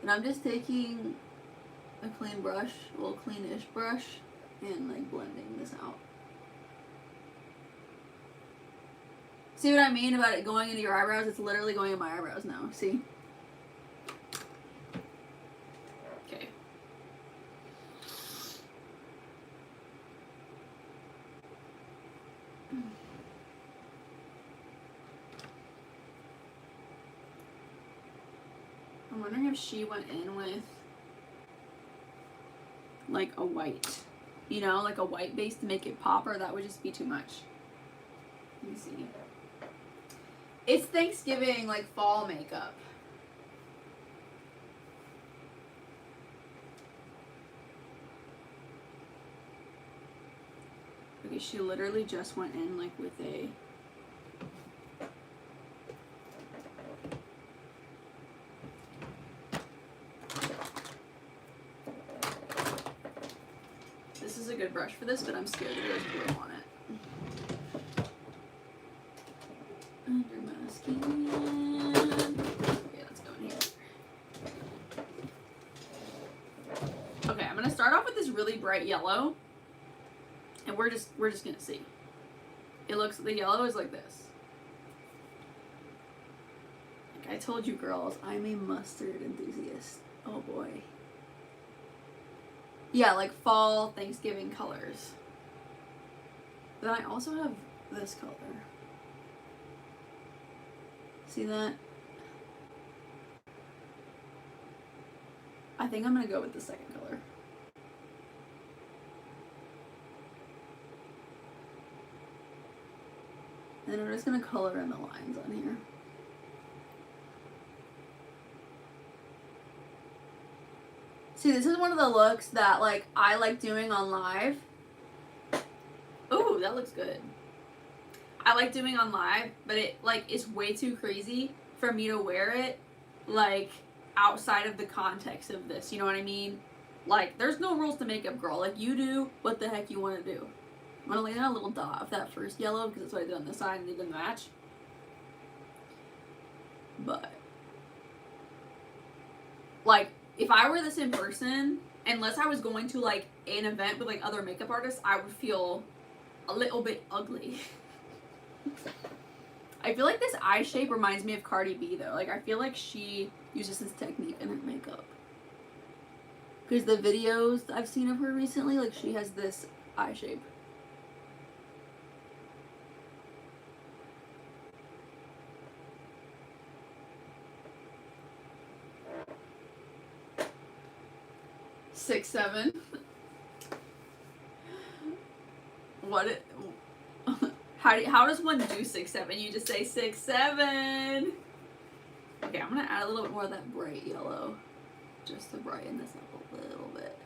And I'm just taking a clean brush, a little clean-ish brush, and like blending this out. See what I mean about it going into your eyebrows? It's literally going in my eyebrows now. See? Okay. I'm wondering if she went in with like a white, you know, like a white base to make it pop, or that would just be too much. Let me see. It's Thanksgiving, like fall makeup. Okay, she literally just went in like with a... This is a good brush for this, but I'm scared that there's glue on it. Under my skin. Okay, let's go in here. Okay, I'm gonna start off with this really bright yellow, and we're just gonna see. It looks, the yellow is like this. Like I told you, girls, I'm a mustard enthusiast. Oh boy. Yeah, like fall Thanksgiving colors. Then I also have this color. See that? I think I'm gonna go with the second color. And then I'm just gonna color in the lines on here. See, this is one of the looks that like I like doing on live. Ooh, that looks good. I like doing on live, but it like is way too crazy for me to wear it like outside of the context of this. You know what I mean? Like there's no rules to makeup, girl. Like you do what the heck you want to do. I'm gonna lay down a little dot of that first yellow because that's what I did on this side and it didn't match. But like if I were this in person, unless I was going to like an event with like other makeup artists, I would feel a little bit ugly. I feel like this eye shape reminds me of Cardi B though. Like I feel like she uses this technique in her makeup. Because the videos I've seen of her recently, like she has this eye shape. Six, seven. What it... How does one do 6-7? You just say 6-7. Okay, I'm gonna add a little bit more of that bright yellow just to brighten this up a little bit.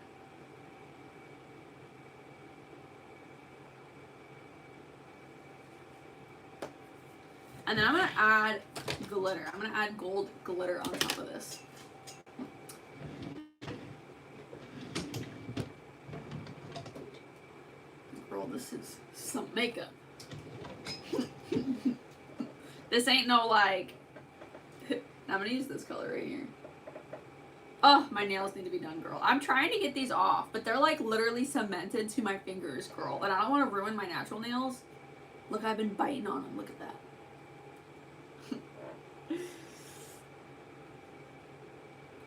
And then I'm gonna add glitter. I'm gonna add gold glitter on top of this. Girl, girl, this is some makeup. This ain't no like, I'm gonna use this color right here. Oh, my nails need to be done, girl. I'm trying to get these off, but they're like literally cemented to my fingers, girl. And I don't want to ruin my natural nails. Look, I've been biting on them. Look at that.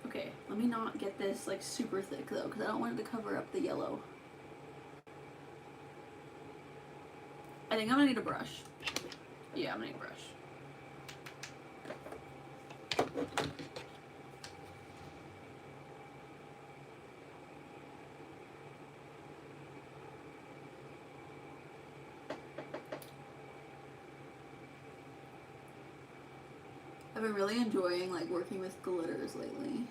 Okay, let me not get this like super thick though, because I don't want it to cover up the yellow. I think I'm gonna need a brush. Yeah, I'm gonna need a brush. I've been really enjoying like working with glitters lately.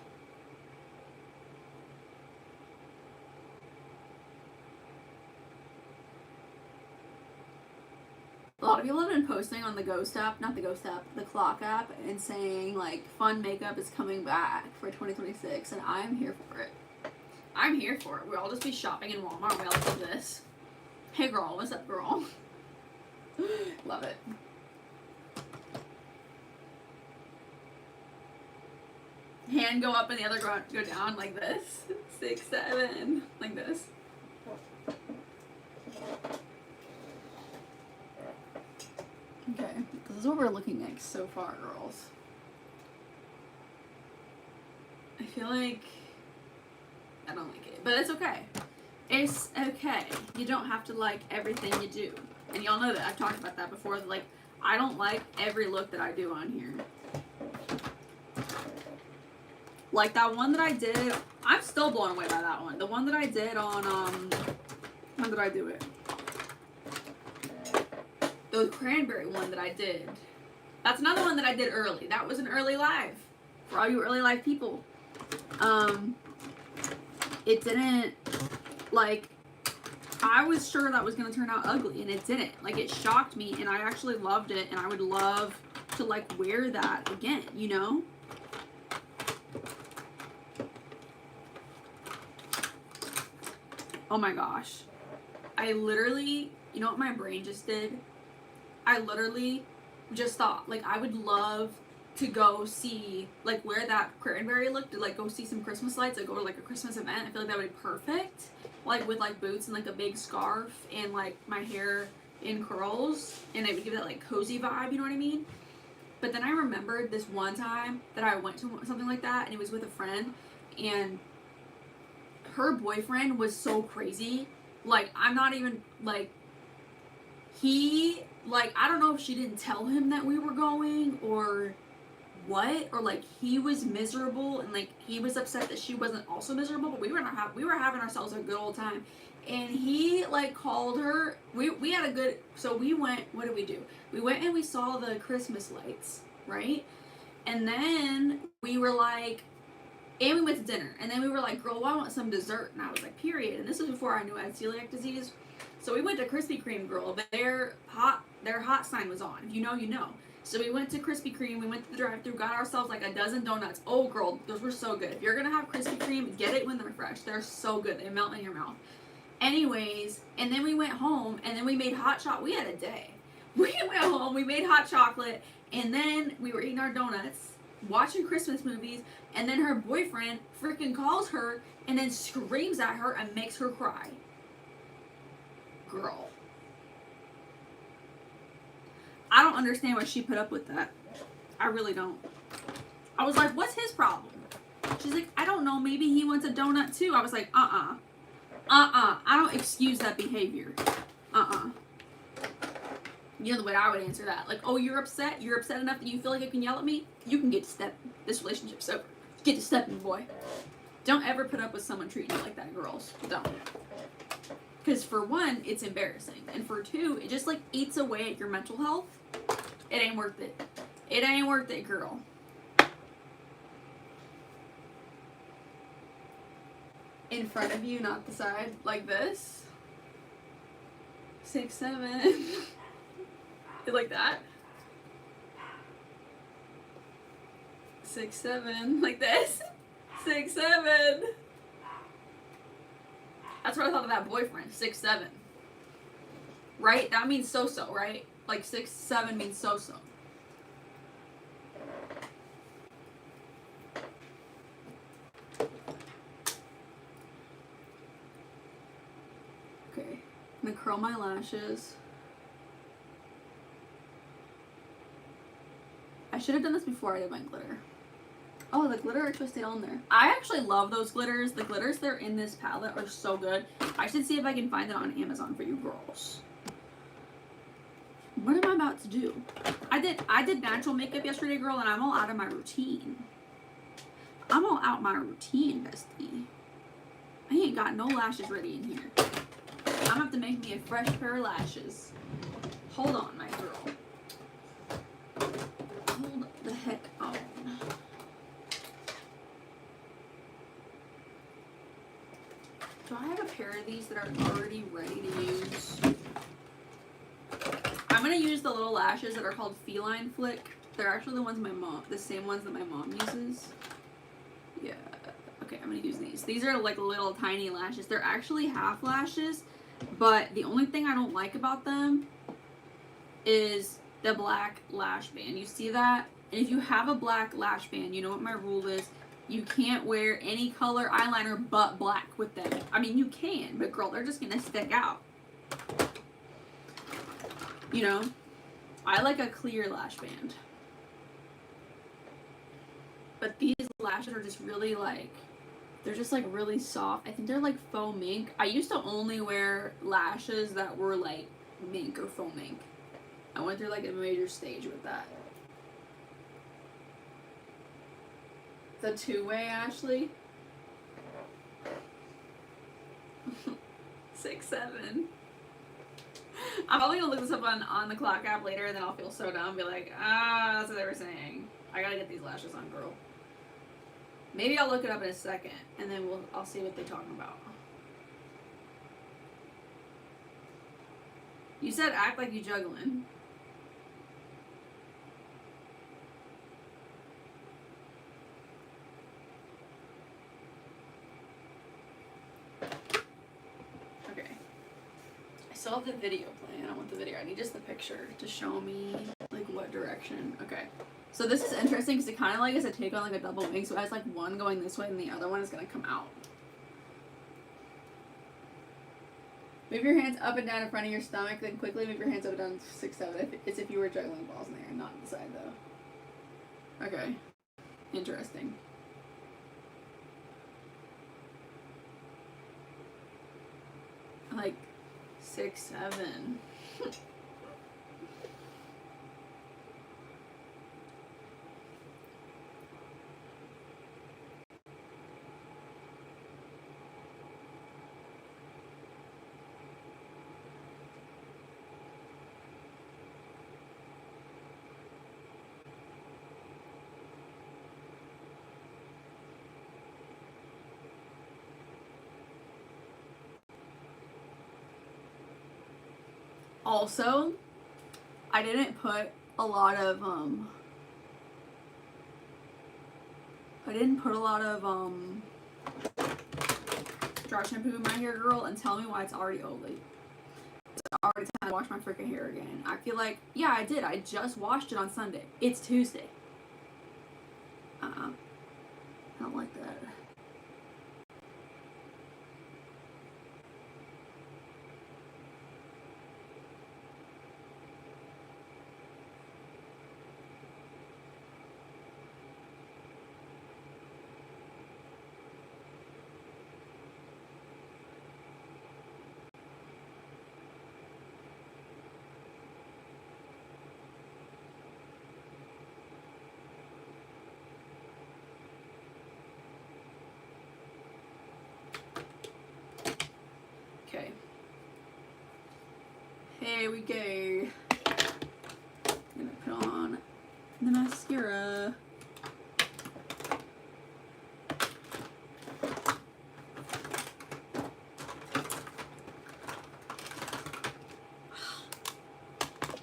A lot of people have been posting on the Ghost app, not the Ghost app, the Clock app, and saying like fun makeup is coming back for 2026, and I'm here for it. I'm here for it. We'll all just be shopping in Walmart. We all do this. Hey girl, what's up, girl? Love it. Hand go up and the other go down like this. 6, 7, like this. Okay, this is what we're looking at so far, girls. I feel like I don't like it, but it's okay. It's okay. You don't have to like everything you do. And y'all know that. I've talked about that before. Like, I don't like every look that I do on here. Like that one that I did, I'm still blown away by that one. The one that I did on, when did I do it? The cranberry one that I did. That's another one that I did early. That was an early live. For all you early live people. It didn't, like, I was sure that was going to turn out ugly, and it didn't. Like, it shocked me, and I actually loved it, and I would love to, like, wear that again, you know? Oh my gosh. I literally, you know what my brain just did? I literally just thought, like, I would love to go see, like, where that cranberry looked, to, like, go see some Christmas lights, like, go to, like, a Christmas event. I feel like that would be perfect. Like, with, like, boots and, like, a big scarf and, like, my hair in curls. And it would give that, like, cozy vibe, you know what I mean? But then I remembered this one time that I went to something like that, and it was with a friend, and her boyfriend was so crazy. Like, I'm not even, like, he, like, I don't know if she didn't tell him that we were going or what, or like he was miserable and like he was upset that she wasn't also miserable, but we were having ourselves a good old time. And he like called her, we had a good, so we went, what did we do? We went and we saw the Christmas lights, right? And then we were like, and we went to dinner, and then we were like, girl, I want some dessert. And I was like, period. And this was before I knew I had celiac disease. So we went to Krispy Kreme, girl. Their hot sign was on. If you know, you know. So we went to Krispy Kreme. We went to the drive-thru, got ourselves like a dozen donuts. Oh, girl, those were so good. If you're gonna have Krispy Kreme, get it when they're fresh. They're so good. They melt in your mouth. Anyways, and then we went home, and then we made hot chocolate. We had a day. We went home. We made hot chocolate, and then we were eating our donuts, watching Christmas movies, and then her boyfriend freaking calls her and then screams at her and makes her cry. Girl. I don't understand why she put up with that. I really don't. I was like, what's his problem? She's like, I don't know, maybe he wants a donut too. I was like, I don't excuse that behavior. You know the way I would answer that. Like, oh, you're upset? You're upset enough that you feel like you can yell at me? You can get to stepping. This relationship's over. Get to stepping, boy. Don't ever put up with someone treating you like that, girls. Don't. Because for one, it's embarrassing. And for two, it just like eats away at your mental health. It ain't worth it. It ain't worth it, girl. In front of you, not the side. Like this. 6, 7. Like that. 6, 7. Like this. 6, 7. That's what I thought of that boyfriend. 6, 7. right? That means so-so, right? Like 6, 7 means so-so. Okay, I'm gonna curl my lashes. I should have done this before I did my glitter. Oh, the glitter actually stayed on there. I actually love those glitters. The glitters that are in this palette are so good. I should see if I can find it on Amazon for you girls. What am I about to do? I did natural makeup yesterday, girl, and I'm all out of my routine. I'm all out my routine, bestie. I ain't got no lashes ready in here. I'm gonna have to make me a fresh pair of lashes. Hold on, my girl. Hold the heck on. Do I have a pair of these that are already ready to use? I'm gonna use the little lashes that are called Feline Flick. They're actually the ones the same ones that my mom uses. Yeah. Okay, I'm gonna use these. These are like little tiny lashes. They're actually half lashes, but the only thing I don't like about them is the black lash band. You see that? And if you have a black lash band, you know what my rule is. You can't wear any color eyeliner but black with them. I mean, you can, but girl, they're just gonna stick out. You know? I like a clear lash band. But these lashes are just really like, they're just like really soft. I think they're like faux mink. I used to only wear lashes that were like mink or faux mink. I went through like a major stage with that. The two-way, Ashley. 6, 7. I'm probably gonna look this up on the clock app later, and then I'll feel so dumb and be like, that's what they were saying. I gotta get these lashes on, girl. Maybe I'll look it up in a second, and then I'll see what they're talking about. You said act like you juggling. Okay. I still have the video playing. I want the video. I need just the picture to show me like what direction. Okay. So this is interesting because it kind of like is a take on like a double wing. So it has like one going this way and the other one is going to come out. Move your hands up and down in front of your stomach, then quickly move your hands up and down 6, 7. It's if you were juggling balls in the air, not on the side though. Okay. Interesting. Like 6, 7. Also, I didn't put a lot of dry shampoo in my hair, girl, and tell me why it's already oily. It's already time to wash my freaking hair again. I feel like, yeah, I did. I just washed it on Sunday. It's Tuesday. I don't like that. Okay. Here we go. I'm gonna put on the mascara.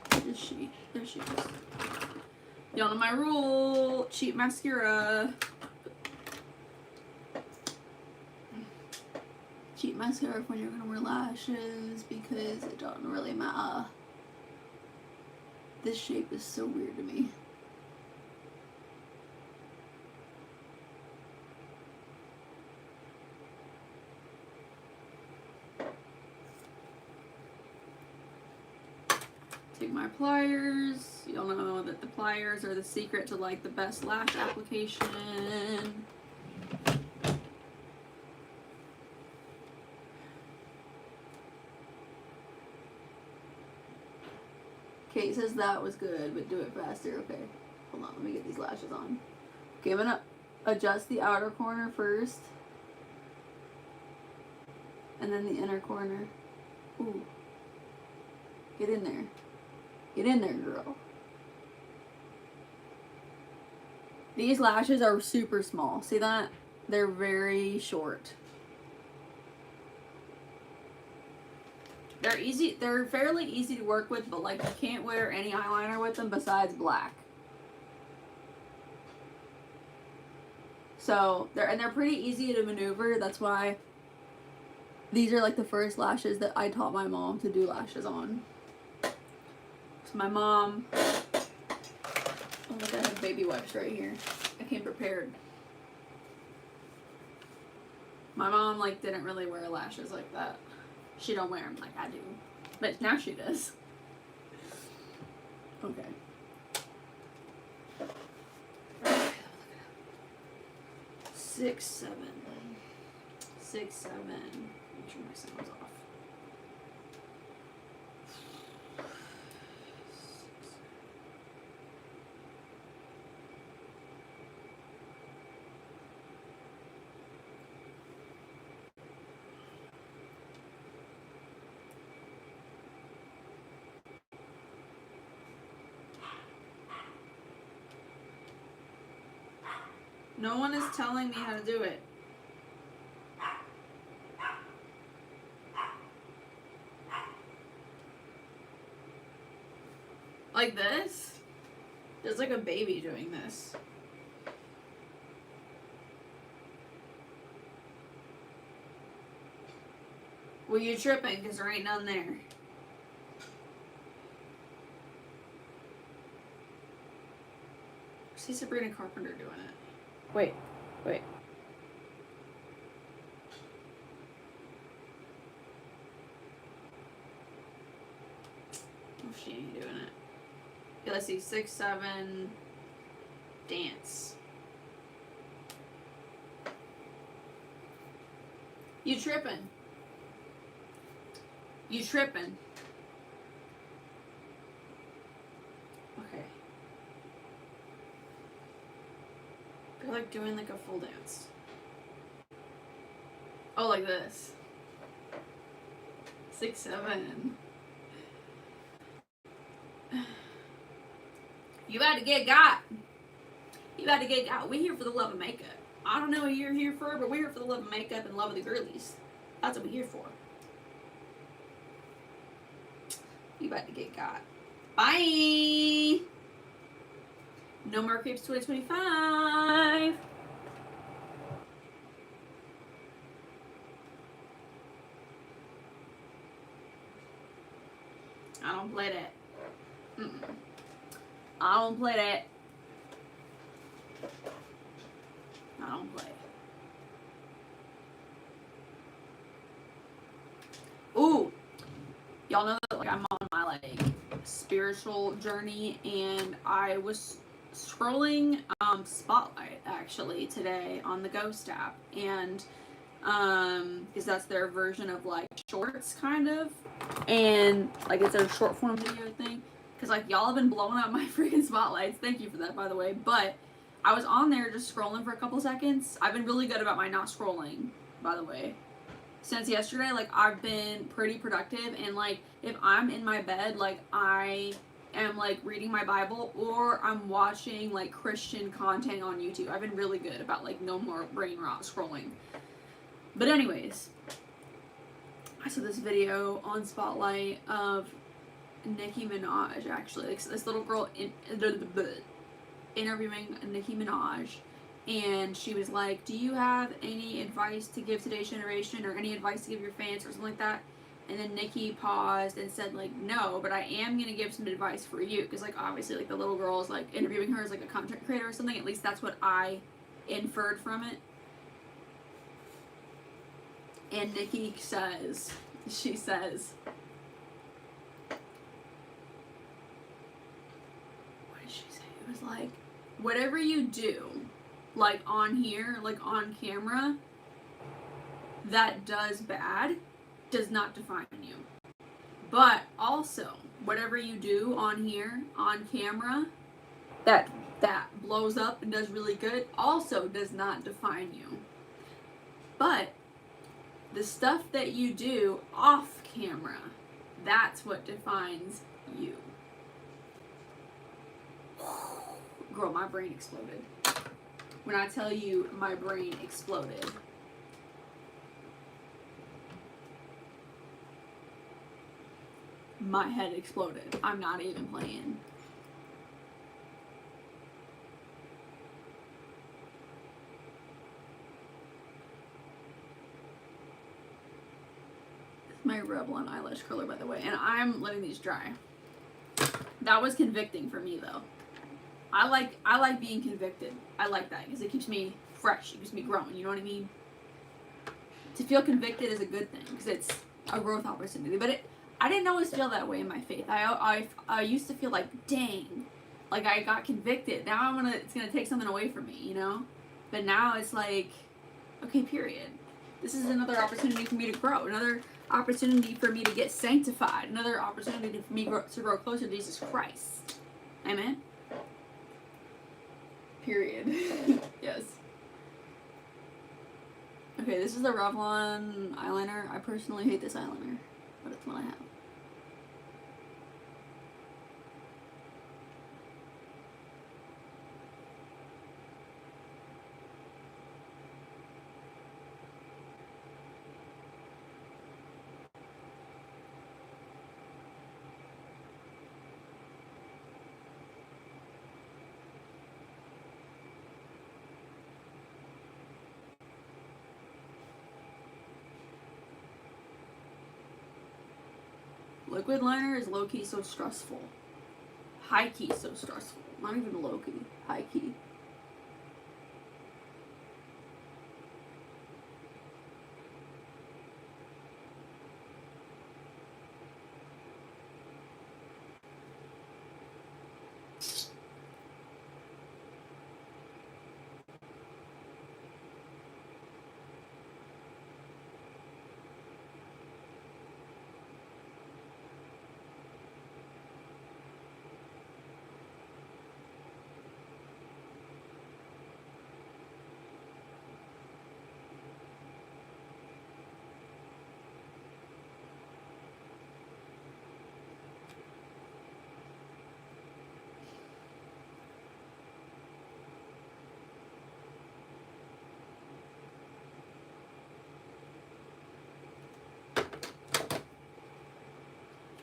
Where is she? There she is. Y'all know my rule. Cheap mascara. keep mascara when you're gonna wear lashes because it doesn't really matter. This shape is so weird to me. Take my pliers. Y'all know that the pliers are the secret to like the best lash application. Kate says that was good, but do it faster. Okay, hold on, let me get these lashes on. Okay, I'm gonna adjust the outer corner first. And then the inner corner. Ooh. Get in there. Get in there, girl. These lashes are super small. See that? They're very short. They're easy. They're fairly easy to work with, but like you can't wear any eyeliner with them besides black. So they're pretty easy to maneuver. That's why these are like the first lashes that I taught my mom to do lashes on. My mom, oh look, I have baby wipes right here. I came prepared. My mom like didn't really wear lashes like that. She don't wear them like I do, but now she does. Okay. 6, 7. 6, 7. Make sure my sound's off. No one is telling me how to do it. Like this? There's like a baby doing this. Well, you tripping because there ain't none there. See Sabrina Carpenter doing it. Wait. Oh, she ain't doing it. Okay, let's see. 6, 7. Dance. You tripping. You tripping. Okay. They're like doing like a full dance. Oh, like this. 6, 7. You about to get got. You about to get got. We're here for the love of makeup. I don't know what you're here for, but we're here for the love of makeup and love of the girlies. That's what we're here for. You about to get got. Bye. No more creeps 2025. I don't play that. I don't play that. I don't play. Ooh. Y'all know that like I'm on my like spiritual journey, and I was scrolling Spotlight actually today on the Ghost app, and because that's their version of like shorts kind of, and like it's a short form video thing, because like y'all have been blowing up my freaking spotlights. Thank you for that, by the way. But I was on there just scrolling for a couple seconds. I've been really good about my not scrolling, by the way. Since yesterday, like I've been pretty productive, and like if I'm in my bed, like I am like reading my Bible or I'm watching like Christian content on YouTube. I've been really good about like no more brain rot scrolling. But anyways, I saw this video on Spotlight of Nicki Minaj, actually, like this little girl interviewing Nicki Minaj, and she was like, do you have any advice to give today's generation, or any advice to give your fans, or something like that? And then Nikki paused and said, like, no, but I am going to give some advice for you. Because, like, obviously, like, the little girl is, like, interviewing her as, like, a content creator or something. At least that's what I inferred from it. And Nikki says, she says, what did she say? It was like, whatever you do, like, on here, like, on camera, that does bad, does not define you. But also, whatever you do on here, on camera, that blows up and does really good, also does not define you. But the stuff that you do off camera, that's what defines you. Girl, my brain exploded. When I tell you my brain exploded. My head exploded. I'm not even playing. This is my Revlon eyelash curler, by the way, and I'm letting these dry. That was convicting for me, though. I like being convicted. I like that because it keeps me fresh. It keeps me growing. You know what I mean? To feel convicted is a good thing because it's a growth opportunity. But I didn't always feel that way in my faith. I used to feel like, dang, like I got convicted. Now it's gonna take something away from me, you know? But now it's like, okay, period. This is another opportunity for me to grow. Another opportunity for me to get sanctified. Another opportunity for me to grow closer to Jesus Christ. Amen? Period. Yes. Okay, this is the Revlon eyeliner. I personally hate this eyeliner, but it's what I have. Liquid liner is low-key so stressful. High-key so stressful. Not even low-key. High-key.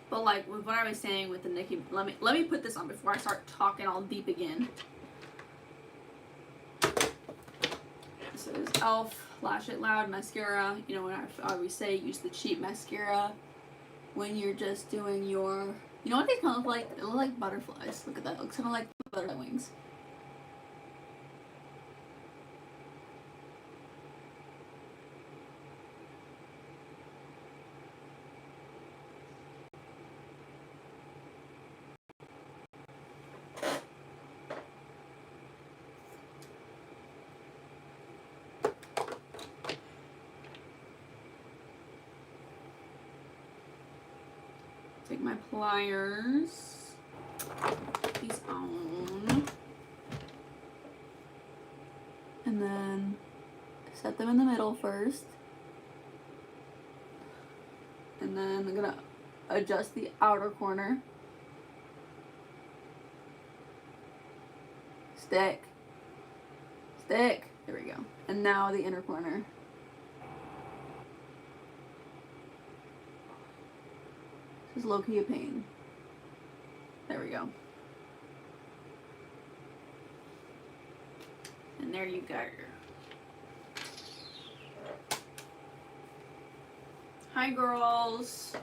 But like with what I was saying with the Nikki, let me put this on before I start talking all deep again. This is e.l.f. Lash It Loud mascara. You know, when I always say use the cheap mascara when you're just doing your, you know what they kind of look like? They look like butterflies. Look at that. It looks kind of like butterfly wings. Take my pliers, these on, and then set them in the middle first, and then I'm gonna adjust the outer corner. Stick. There we go. And now the inner corner. This is low-key a pain. There we go. And There you go. Hi, girls.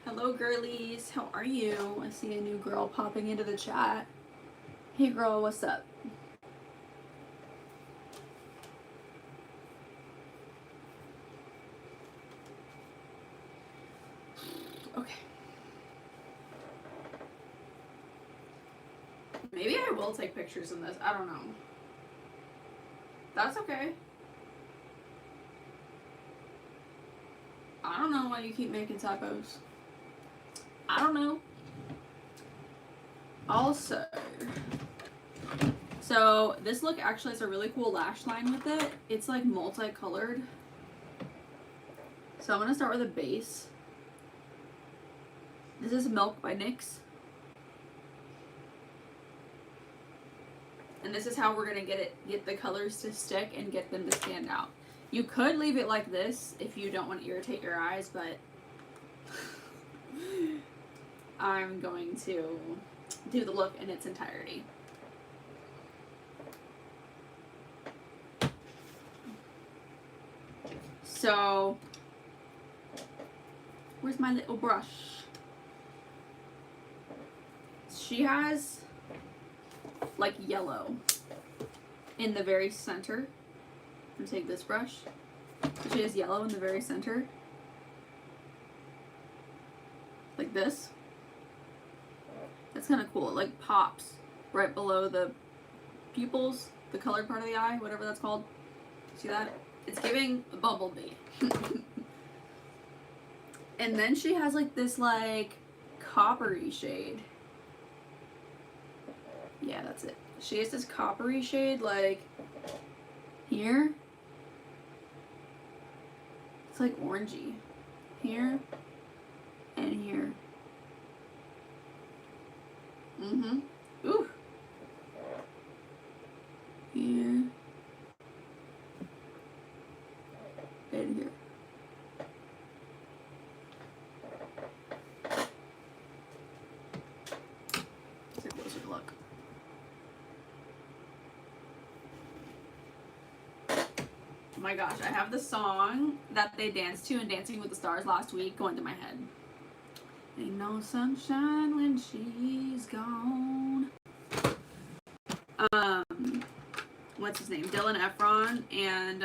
Hello, girlies. How are you? I see a new girl popping into the chat. Hey, girl, what's up? Okay. Maybe I will take pictures in this. I don't know. That's okay. I don't know why you keep making typos. I don't know. Also, so this look actually has a really cool lash line with it. It's like multicolored. So I'm gonna start with a base. This is Milk by NYX. And this is how we're gonna get the colors to stick and get them to stand out. You could leave it like this if you don't want to irritate your eyes, but I'm going to do the look in its entirety. So, where's my little brush? She has like yellow in the very center. I'm gonna take this brush. She has yellow in the very center. Like this. That's kind of cool. It like pops right below the pupils, the colored part of the eye, whatever that's called. See that? It's giving a bumblebee. And then she has like this like coppery shade. Yeah, that's it. She has this coppery shade like here. It's like orangey. Here and here. Ooh. Here. And here. Let's take a closer look. Oh my gosh, I have the song that they danced to in Dancing with the Stars last week going through my head. Ain't no sunshine when she's gone. What's his name? Dylan Efron and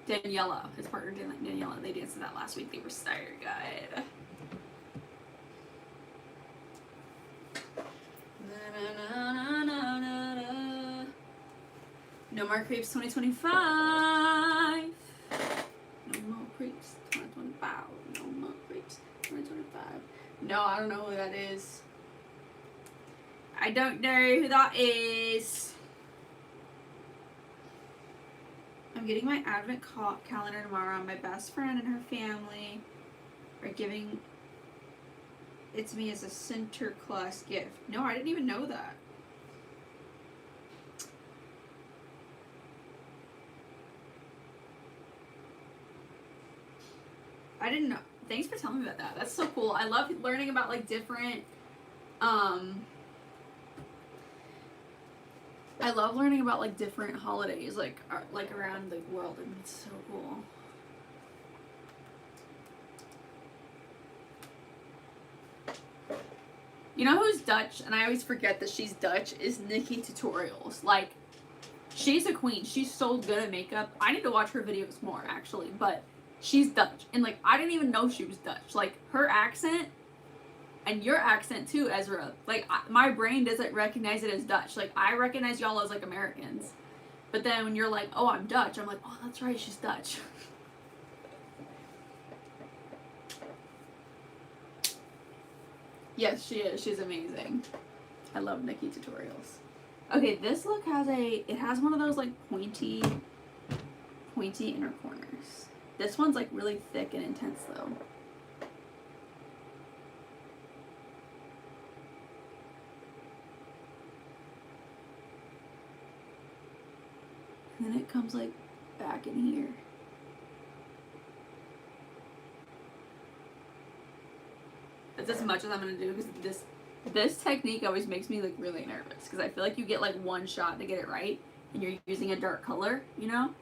Daniela, his partner Daniela. They danced to that last week. They were so good. No more creeps 2025. No more creeps 2025. No more creeps 2025. No, I don't know who that is. I don't know who that is. I'm getting my advent calendar tomorrow. My best friend and her family are giving it to me as a Sinterklaas gift. No, I didn't even know that. I didn't know. Thanks for telling me about that. That's so cool. I love learning about like different I love learning about like different holidays like around the world, and it's so cool. You know who's Dutch, and I always forget that she's Dutch, is Nikki Tutorials. Like, she's a queen. She's so good at makeup. I need to watch her videos more, actually, but she's Dutch. And, like, I didn't even know she was Dutch. Like, her accent, and your accent, too, Ezra. Like, my brain doesn't recognize it as Dutch. Like, I recognize y'all as, like, Americans. But then when you're like, oh, I'm Dutch, I'm like, oh, that's right, she's Dutch. Yes, she is. She's amazing. I love Nikki Tutorials. Okay, this look has it has one of those like pointy inner corners. This one's like really thick and intense though. And then it comes like back in here. That's as much as I'm gonna do because this technique always makes me like really nervous because I feel like you get like one shot to get it right and you're using a dark color, you know?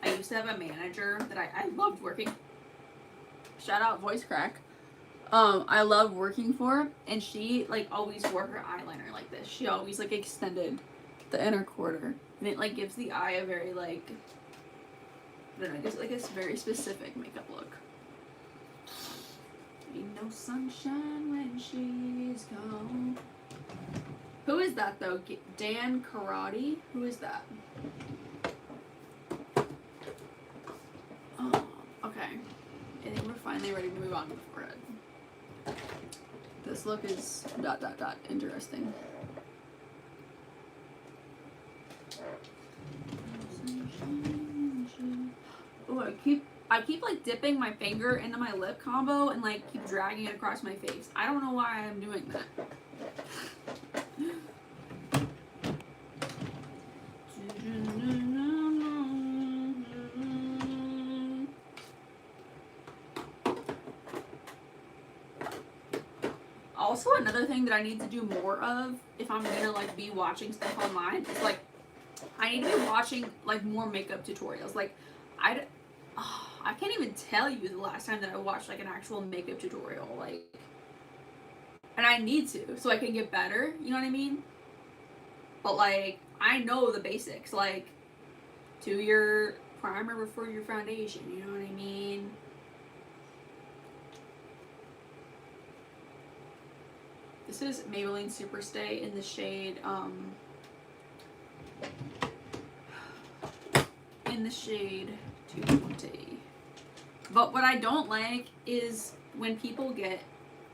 I used to have a manager that I loved working. Shout out voice crack. I loved working for, and she like always wore her eyeliner like this. She always like extended the inner quarter, and it like gives the eye a very like, I don't know, just like a very specific makeup look. Ain't no sunshine when she's gone. Who is that though? Dan Karate? Who is that? Oh, okay. I think we're finally ready to move on to the forehead. This look is ... interesting. Oh, I keep like dipping my finger into my lip combo and like keep dragging it across my face. I don't know why I'm doing that. Also, another thing that I need to do more of if I'm gonna like be watching stuff online is like I need to be watching like more makeup tutorials. Like I can't even tell you the last time that I watched like an actual makeup tutorial. Like, and I need to so I can get better. You know what I mean? But like I know the basics. Like do your primer before your foundation. You know what I mean? This is Maybelline Superstay in the shade, in the shade 220. But what I don't like is when people get,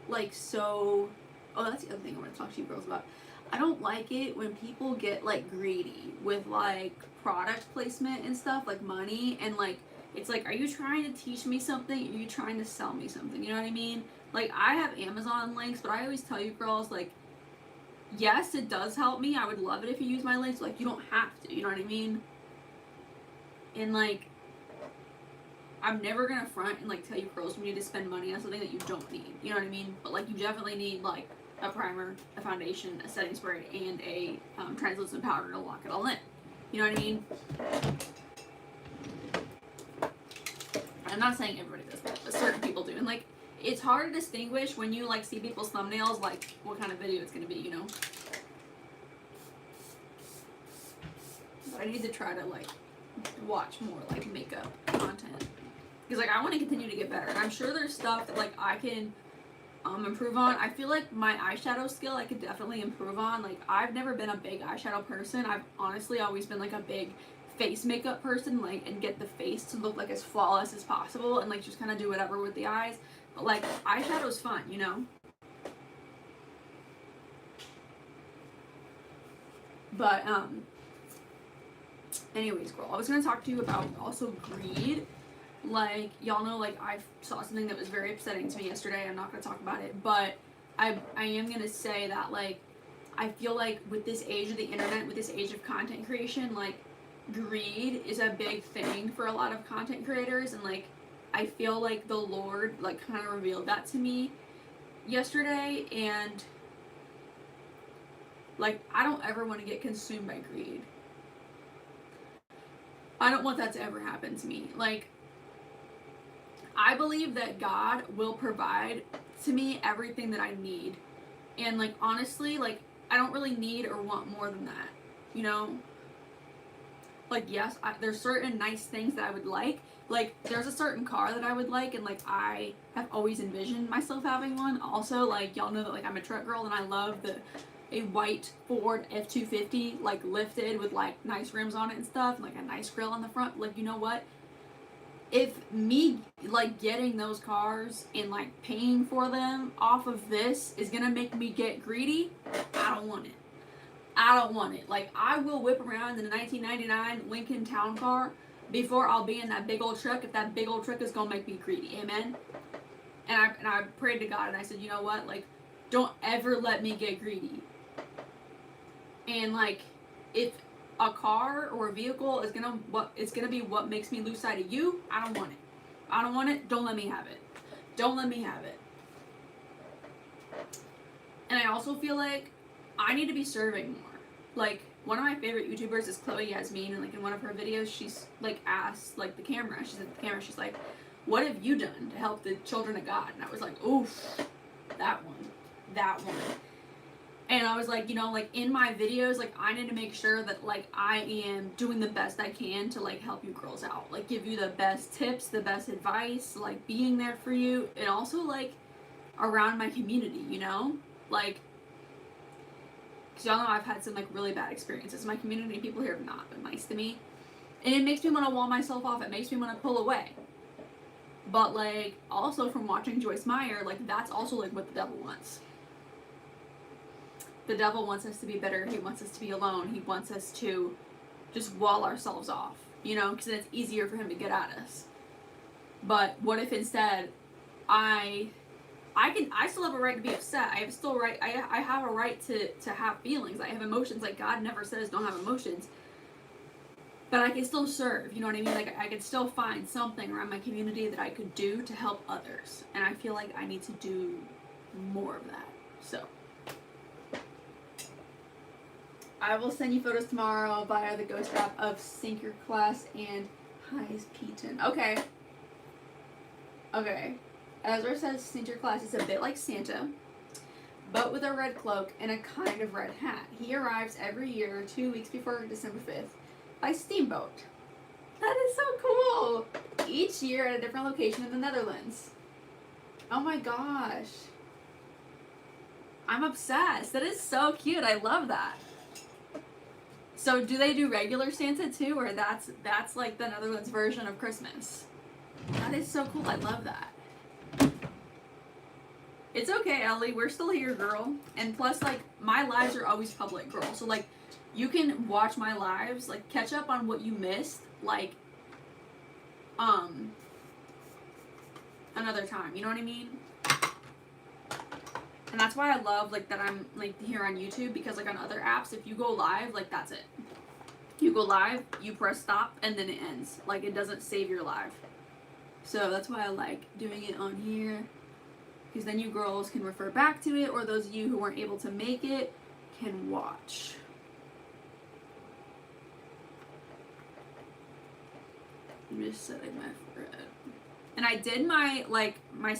like, so... Oh, that's the other thing I want to talk to you girls about. I don't like it when people get, like, greedy with, like, product placement and stuff, like money, and, like, it's like, are you trying to teach me something? Or are you trying to sell me something? You know what I mean? Like, I have Amazon links, but I always tell you girls, like, yes, it does help me. I would love it if you use my links. Like, you don't have to. You know what I mean? And, like, I'm never going to front and, like, tell you girls you need to spend money on something that you don't need. You know what I mean? But, like, you definitely need, like, a primer, a foundation, a setting spray, and a translucent powder to lock it all in. You know what I mean? I'm not saying everybody does that, but certain people do. And, like, it's hard to distinguish when you, like, see people's thumbnails, like, what kind of video it's going to be, you know? But I need to try to, like, watch more, like, makeup content. Because, like, I want to continue to get better. And I'm sure there's stuff that, like, I can improve on. I feel like my eyeshadow skill I could definitely improve on. Like, I've never been a big eyeshadow person. I've honestly always been, like, a big face makeup person, like, and get the face to look, like, as flawless as possible. And, like, just kind of do whatever with the eyes. But, like, eyeshadow's fun, you know? But, anyways, girl, I was going to talk to you about also greed. Like, y'all know, like, I saw something that was very upsetting to me yesterday. I'm not going to talk about it. But I am going to say that, like, I feel like with this age of the internet, with this age of content creation, like, greed is a big thing for a lot of content creators. And, like, I feel like the Lord, like, kind of revealed that to me yesterday, and, like, I don't ever want to get consumed by greed. I don't want that to ever happen to me. Like, I believe that God will provide to me everything that I need. And, like, honestly, like, I don't really need or want more than that, you know? Like, yes, there's certain nice things that I would like. Like, there's a certain car that I would like, and, like, I have always envisioned myself having one. Also, like, y'all know that, like, I'm a truck girl, and I love a white Ford F-250, like, lifted with, like, nice rims on it and stuff, and, like, a nice grill on the front. Like, you know what? If me, like, getting those cars and, like, paying for them off of this is gonna make me get greedy, I don't want it. I don't want it. Like, I will whip around in a 1999 Lincoln Town Car before I'll be in that big old truck if that big old truck is gonna make me greedy. Amen? And I prayed to God and I said, you know what, like, don't ever let me get greedy. And like, if a car or a vehicle is gonna be what makes me lose sight of you, I don't want it. I don't want it. Don't let me have it. Don't let me have it. And I also feel like I need to be serving more. Like, one of my favorite YouTubers is Chloe Yasmin, and like in one of her videos, she's like asked like the camera. She's at the camera. She's like, "What have you done to help the children of God?" And I was like, "Oof, that one." And I was like, you know, like in my videos, like I need to make sure that like I am doing the best I can to like help you girls out, like give you the best tips, the best advice, like being there for you, and also like around my community, you know, like. Because y'all know I've had some like really bad experiences. My community people here have not been nice to me. And it makes me want to wall myself off. It makes me want to pull away. But like also from watching Joyce Meyer, like that's also like what the devil wants. The devil wants us to be bitter. He wants us to be alone. He wants us to just wall ourselves off, you know, because it's easier for him to get at us. But what if instead I still have a right to be upset. I have a right to have feelings. I have emotions. Like God never says don't have emotions. But I can still serve, you know what I mean? Like I could still find something around my community that I could do to help others. And I feel like I need to do more of that. So I will send you photos tomorrow via the Ghost app of Sinker Class and Highs Peaton. Okay. Ezra says Sinker Class is a bit like Santa, but with a red cloak and a kind of red hat. He arrives every year 2 weeks before December 5th by steamboat. That is so cool! Each year at a different location in the Netherlands. Oh my gosh. I'm obsessed. That is so cute. I love that. So do they do regular Santa too, or that's like the Netherlands version of Christmas? That is so cool. I love that. It's okay, Ellie. We're still here, girl. And plus, like, my lives are always public, girl. So, like, you can watch my lives, like, catch up on what you missed, like, another time. You know what I mean? And that's why I love, like, that I'm, like, here on YouTube, because, like, on other apps, if you go live, like, that's it. You go live, you press stop, and then it ends. Like, it doesn't save your live. So that's why I like doing it on here. Because then you girls can refer back to it, or those of you who weren't able to make it can watch. I'm just setting my forehead. And I did my, like, the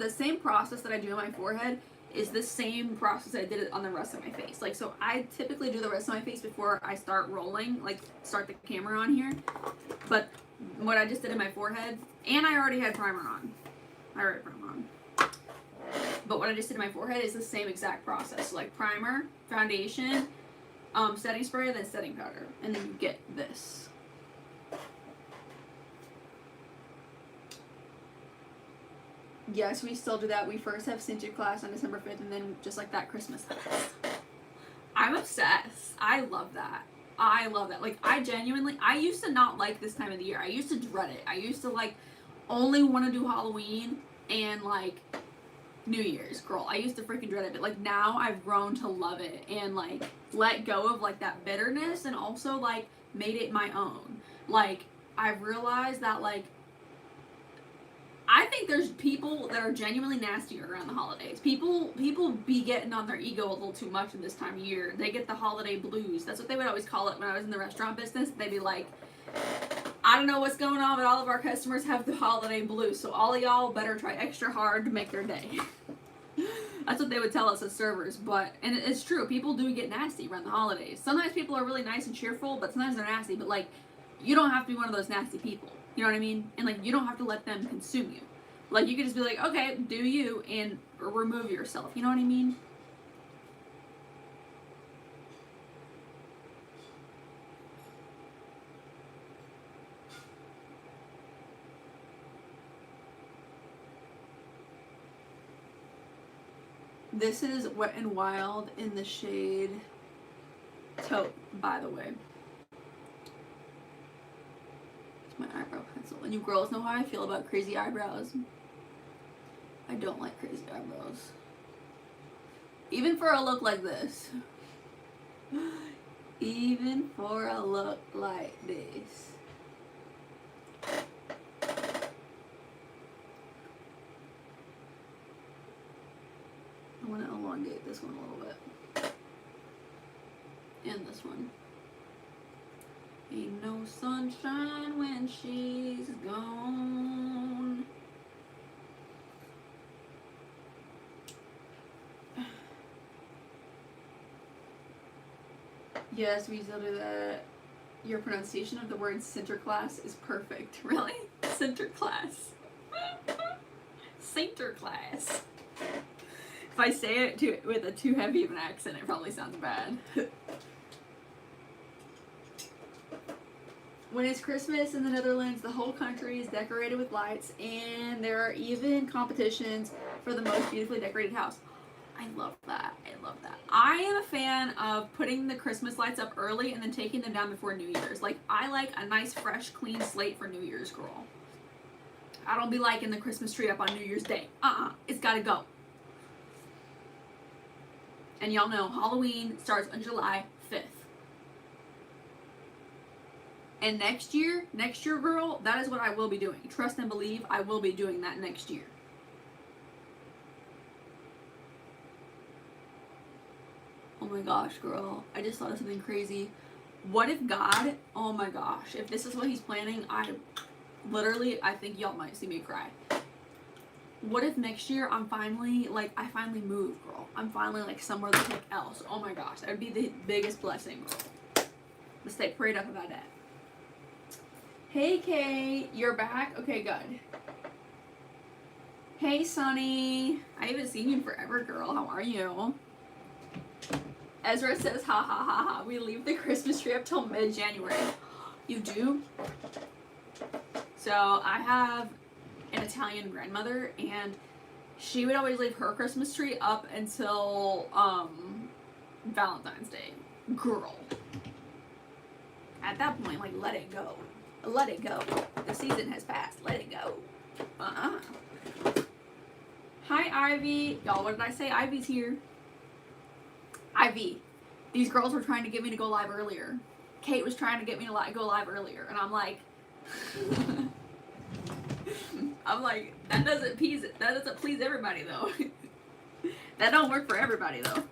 same process that I do on my forehead is the same process I did it on the rest of my face. Like, so I typically do the rest of my face before I start rolling, like, start the camera on here. But what I just did in my forehead, and I already had primer on. But what I just did in my forehead is the same exact process. So, like, primer, foundation, setting spray, then setting powder. And then you get this. Yes, we still do that. We first have Sinter class on December 5th, and then just like that, Christmas class. I'm obsessed. I love that. Like, I used to not like this time of the year. I used to dread it. I used to, like, only want to do Halloween and, like, New Year's, girl. I used to freaking dread it. But, like, now I've grown to love it and, like, let go of, like, that bitterness and also, like, made it my own. Like, I've realized that, like, I think there's people that are genuinely nasty around the holidays. People be getting on their ego a little too much in this time of year. They get the holiday blues. That's what they would always call it when I was in the restaurant business. They'd be like, I don't know what's going on, but all of our customers have the holiday blues. So all of y'all better try extra hard to make their day. That's what they would tell us as servers. And it's true. People do get nasty around the holidays. Sometimes people are really nice and cheerful, but sometimes they're nasty. But, like, you don't have to be one of those nasty people. You know what I mean? And, like, you don't have to let them consume you. Like, you could just be like, okay, do you, and remove yourself. You know what I mean? This is Wet n Wild in the shade Taupe, by the way. It's my eyebrow pencil. And you girls know how I feel about crazy eyebrows. I don't like crazy eyebrows. Even for a look like this. Even for a look like this. I want to elongate this one a little bit. And this one. Ain't no sunshine when she's gone. Yes, we still do that. Your pronunciation of the word sinterklaas is perfect. Really? Sinterklaas. Sinterklaas. If I say it with a too heavy of an accent, it probably sounds bad. When it's Christmas in the Netherlands, the whole country is decorated with lights, and there are even competitions for the most beautifully decorated house. I love that. I love that. I am a fan of putting the Christmas lights up early and then taking them down before New Year's. Like, I like a nice, fresh, clean slate for New Year's, girl. I don't be liking the Christmas tree up on New Year's Day. It's gotta go. And y'all know Halloween starts on July 5th. And next year, girl, that is what I will be doing. Trust and believe, I will be doing that next year. Oh my gosh, girl. I just thought of something crazy. What if God, oh my gosh, if this is what he's planning, I think y'all might see me cry. What if next year I finally move, girl. I'm finally like somewhere the heck else. Oh my gosh, that would be the biggest blessing, girl. Let's stay prayed up about that. Hey, Kay, you're back? Okay, good. Hey, Sunny. I haven't seen you in forever, girl. How are you? Ezra says, ha ha ha ha. We leave the Christmas tree up till mid-January. You do? So I have an Italian grandmother, and she would always leave her Christmas tree up until Valentine's Day. Girl. At that point, like, let it go. Let it go. The season has passed. Let it go. Hi, Ivy. Y'all, what did I say? Ivy's here. Ivy. These girls were trying to get me to go live earlier. Kate was trying to get me to go live earlier. And I'm like... that doesn't please everybody, though. That don't work for everybody, though.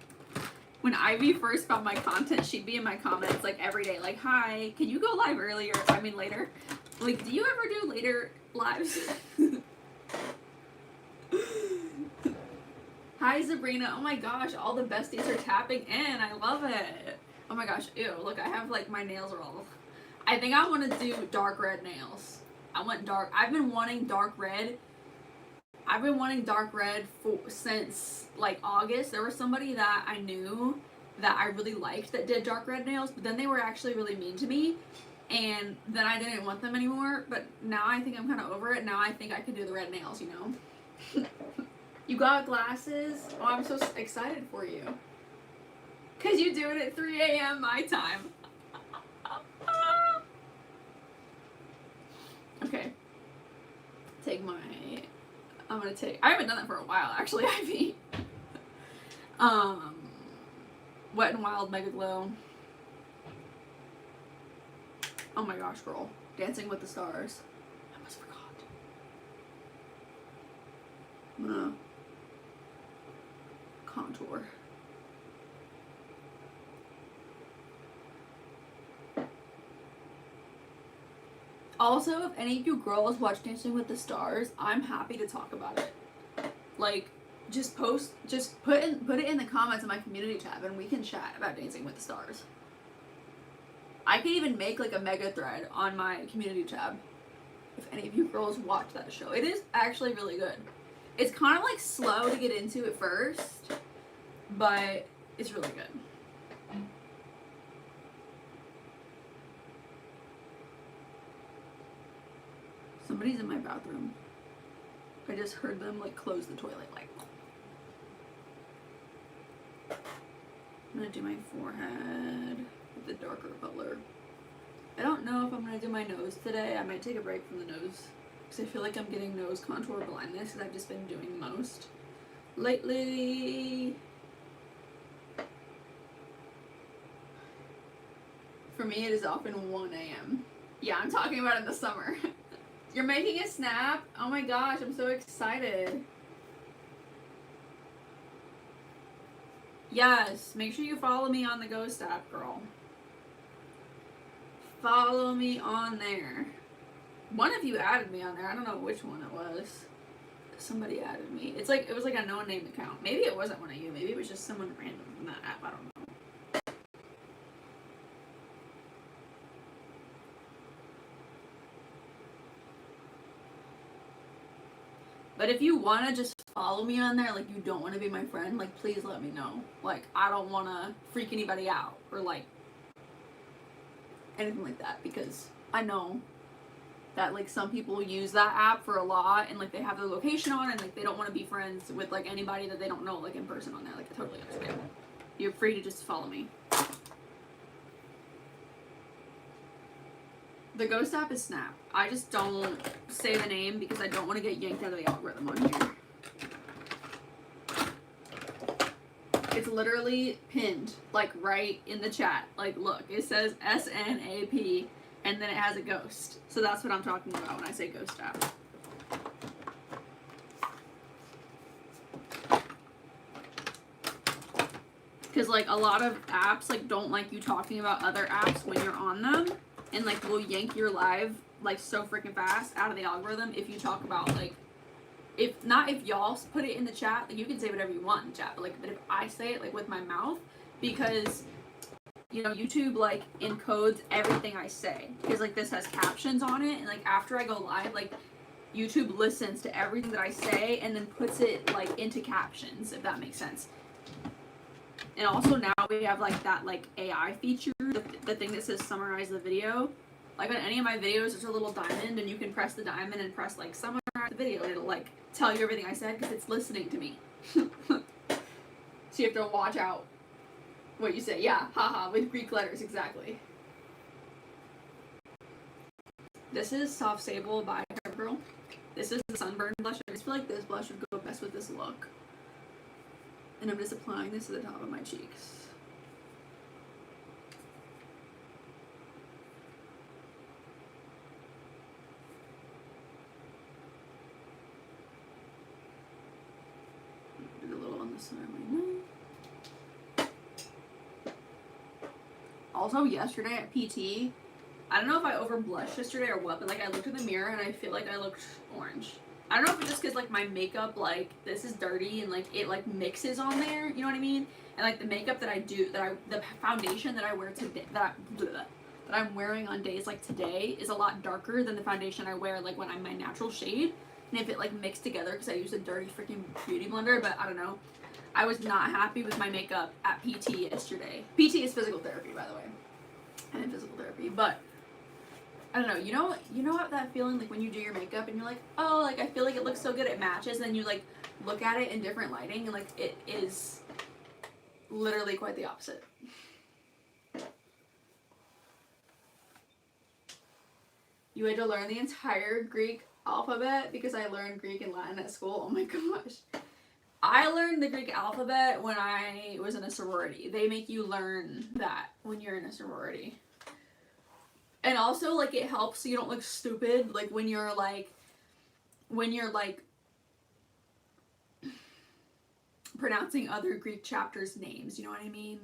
When Ivy first found my content, she'd be in my comments, like, every day, like, hi, can you go live earlier? I mean, later. Like, do you ever do later lives? Hi, Sabrina. Oh my gosh, all the besties are tapping in. I love it. Oh my gosh, ew, look, I have, like, my nails are all... I think I want to do dark red nails. I've been wanting dark red since, like, August. There was somebody that I knew that I really liked that did dark red nails, but then they were actually really mean to me, and then I didn't want them anymore, but now I think I'm kind of over it. Now I think I can do the red nails, you know? You got glasses? Oh, I'm so excited for you. Because you do it at 3 a.m. my time. Okay. I haven't done that for a while, actually, Ivy. Wet n Wild Mega Glow. Oh my gosh, girl. Dancing with the Stars. I almost forgot. I'm gonna contour. Also, if any of you girls watch Dancing with the Stars, I'm happy to talk about it. Like, just put it in the comments in my community tab, and we can chat about Dancing with the Stars. I can even make, like, a mega thread on my community tab if any of you girls watch that show. It is actually really good. It's kind of, like, slow to get into at first, but it's really good. Somebody's in my bathroom. I just heard them, like, close the toilet, like. I'm gonna do my forehead with the darker color. I don't know if I'm gonna do my nose today. I might take a break from the nose because I feel like I'm getting nose contour blindness because I've just been doing most lately. For me, it is often 1 a.m. Yeah, I'm talking about in the summer. You're making a snap? Oh my gosh, I'm so excited. Yes, make sure you follow me on the Ghost app, girl. Follow me on there. One of you added me on there. I don't know which one it was. Somebody added me. It's like, it was like a no-name account. Maybe it wasn't one of you. Maybe it was just someone random from that app. I don't know. But if you want to just follow me on there, like you don't want to be my friend, like please let me know. Like I don't want to freak anybody out or like anything like that, because I know that like some people use that app for a lot and like they have their location on and like they don't want to be friends with like anybody that they don't know like in person on there. Like I totally understand. You're free to just follow me. The Ghost app is Snap. I just don't say the name because I don't want to get yanked out of the algorithm on here. It's literally pinned, like right in the chat. Like look, it says SNAP and then it has a ghost. So that's what I'm talking about when I say Ghost app. Because like a lot of apps like don't like you talking about other apps when you're on them. And like will yank your live like so freaking fast out of the algorithm if you talk about like, if y'all put it in the chat, like you can say whatever you want in chat, but if I say it like with my mouth, because you know YouTube like encodes everything I say, because like this has captions on it, and like after I go live, like YouTube listens to everything that I say and then puts it like into captions, if that makes sense. And also now we have like that like AI feature, the thing that says summarize the video. Like on any of my videos, there's a little diamond and you can press the diamond and press like summarize the video and it'll like tell you everything I said because it's listening to me. So you have to watch out what you say. Yeah, haha, with Greek letters, exactly. This is Soft Sable by Girl. This is the Sunburn blush. I just feel like this blush would go best with this look. And I'm just applying this to the top of my cheeks. Do a little on the side of my nose. Also, yesterday at PT, I don't know if I over blushed yesterday or what, but like I looked in the mirror and I feel like I looked orange. I don't know if it's just because like my makeup, like this is dirty and like it like mixes on there, you know what I mean? And like the makeup that I do, the foundation that I wear today, that I'm wearing on days like today is a lot darker than the foundation I wear like when I'm my natural shade. And if it like mixed together, because I use a dirty freaking beauty blender, but I don't know. I was not happy with my makeup at PT yesterday. PT is physical therapy, by the way. I'm in physical therapy, but I don't know, you know what that feeling like when you do your makeup and you're like, oh, like I feel like it looks so good, it matches, and then you like look at it in different lighting and like it is literally quite the opposite. You had to learn the entire Greek alphabet because I learned Greek and Latin at school. Oh my gosh. I learned the Greek alphabet when I was in a sorority. They make you learn that when you're in a sorority. And also, like, it helps so you don't look stupid, like, when you're, like, pronouncing other Greek chapters' names, you know what I mean?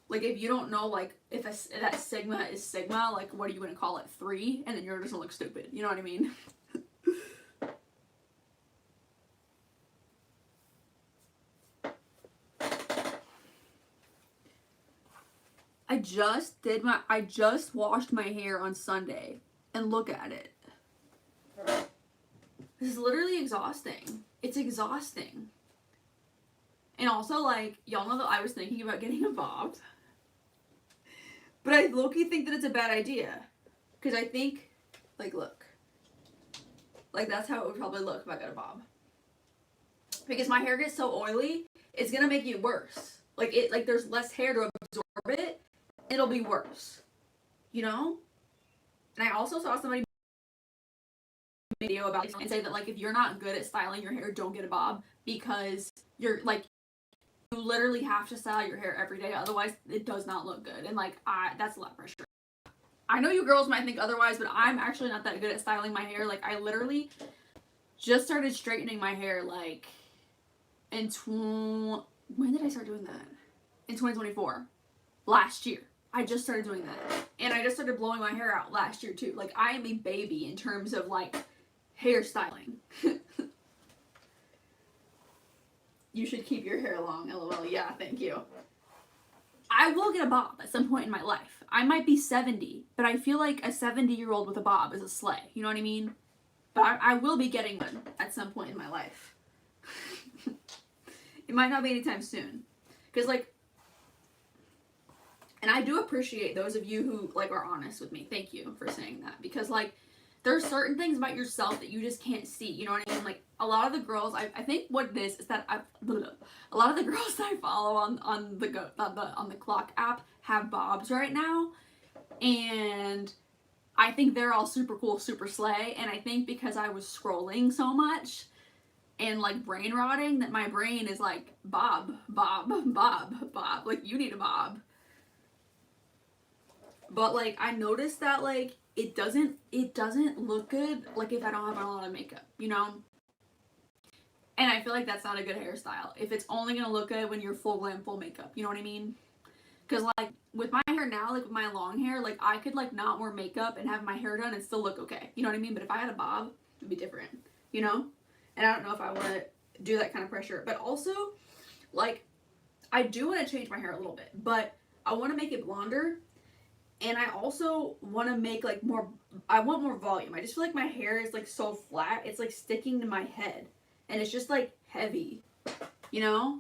Like, if you don't know, like, if that sigma is sigma, like, what are you going to call it? 3? And then you're just going to look stupid. You know what I mean? I just washed my hair on Sunday. And look at it. This is literally exhausting. It's exhausting. And also, like, y'all know that I was thinking about getting a bob. But I low-key think that it's a bad idea. Because I think, like, look. Like, that's how it would probably look if I got a bob. Because my hair gets so oily, it's gonna make it worse. Like there's less hair to absorb it, it'll be worse. You know? And I also saw somebody video about it and say that, like, if you're not good at styling your hair, don't get a bob, because you're like, you literally have to style your hair every day, otherwise it does not look good. And like, that's a lot of pressure. I know you girls might think otherwise, but I'm actually not that good at styling my hair. Like, I literally just started straightening my hair like when did I start doing that? In 2024. Last year. I just started doing that. And I just started blowing my hair out last year too. Like, I am a baby in terms of like hairstyling. You should keep your hair long, lol. Yeah, thank you. I will get a bob at some point in my life. I might be 70, but I feel like a 70-year-old with a bob is a slay. You know what I mean? But I will be getting one at some point in my life. It might not be anytime soon. Because, like, and I do appreciate those of you who, like, are honest with me. Thank you for saying that. Because, like, there's certain things about yourself that you just can't see. You know what I mean? Like, a lot of the girls, I think what it is that a lot of the girls that I follow on the clock app have bobs right now. And I think they're all super cool, super slay. And I think because I was scrolling so much and, like, brain rotting, that my brain is like, bob. Like, you need a bob. But, like, I noticed that, like, it doesn't look good, like, if I don't have a lot of makeup, you know? And I feel like that's not a good hairstyle. If it's only gonna look good when you're full glam, full makeup, you know what I mean? Because, like, with my hair now, like, with my long hair, like, I could, like, not wear makeup and have my hair done and still look okay, you know what I mean? But if I had a bob, it'd be different, you know? And I don't know if I want to do that kind of pressure. But also, like, I do want to change my hair a little bit, but I want to make it blonder. And I also want to make, like, I want more volume. I just feel like my hair is, like, so flat. It's, like, sticking to my head. And it's just, like, heavy. You know?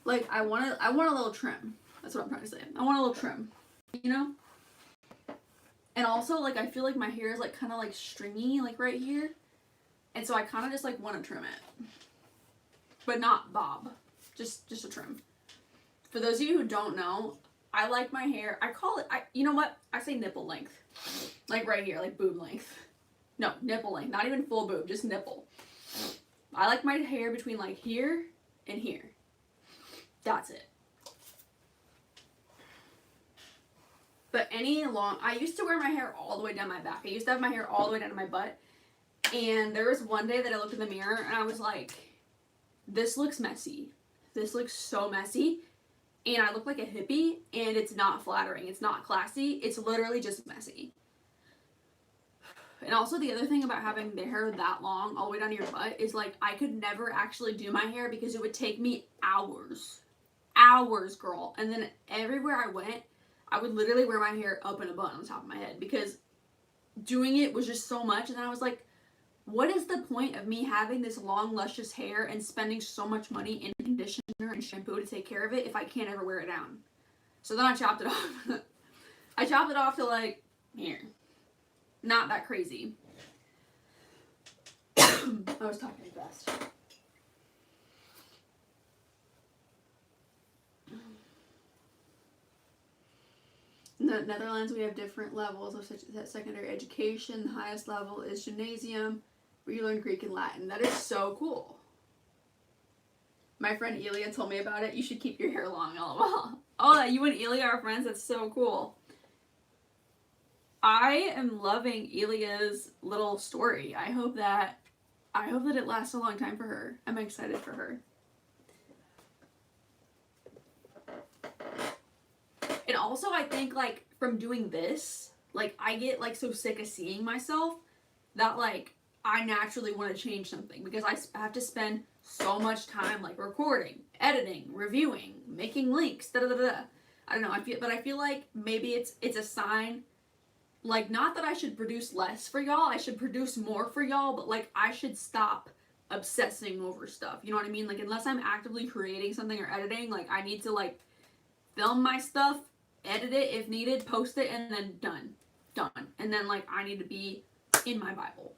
Like, I want a little trim. That's what I'm trying to say. I want a little trim. You know? And also, like, I feel like my hair is, like, kind of, like, stringy, like, right here. And so I kind of just, like, want to trim it. But not bob. Just a trim. For those of you who don't know, I like my hair, I call it, you know what? I say nipple length. Like right here, like boob length. No, nipple length. Not even full boob, just nipple. I like my hair between, like, here and here. That's it. But I used to wear my hair all the way down my back. I used to have my hair all the way down to my butt. And there was one day that I looked in the mirror and I was like, this looks messy. This looks so messy. And I look like a hippie, and it's not flattering. It's not classy. It's literally just messy. And also the other thing about having the hair that long all the way down to your butt is, like, I could never actually do my hair because it would take me hours. Hours, girl. And then everywhere I went, I would literally wear my hair up in a bun on the top of my head because doing it was just so much. And then I was like, what is the point of me having this long, luscious hair and spending so much money in conditioner and shampoo to take care of it if I can't ever wear it down? So then I chopped it off. I chopped it off to, like, here. Not that crazy. I was talking fast. In the Netherlands, we have different levels of secondary education. The highest level is gymnasium, where you learn Greek and Latin. That is so cool. My friend Elia told me about it. You should keep your hair long, lol. Oh, that you and Elia are friends? That's so cool. I am loving Elia's little story. I hope that it lasts a long time for her. I'm excited for her. And also, I think, like, from doing this, like, I get, like, so sick of seeing myself that, like, I naturally want to change something because I have to spend so much time, like, recording, editing, reviewing, making links, I don't know. I feel like maybe it's a sign, like, not that I should produce less for y'all. I should produce more for y'all, but, like, I should stop obsessing over stuff. You know what I mean? Like, unless I'm actively creating something or editing, like, I need to, like, film my stuff, edit it if needed, post it, and then done. And then, like, I need to be in my Bible.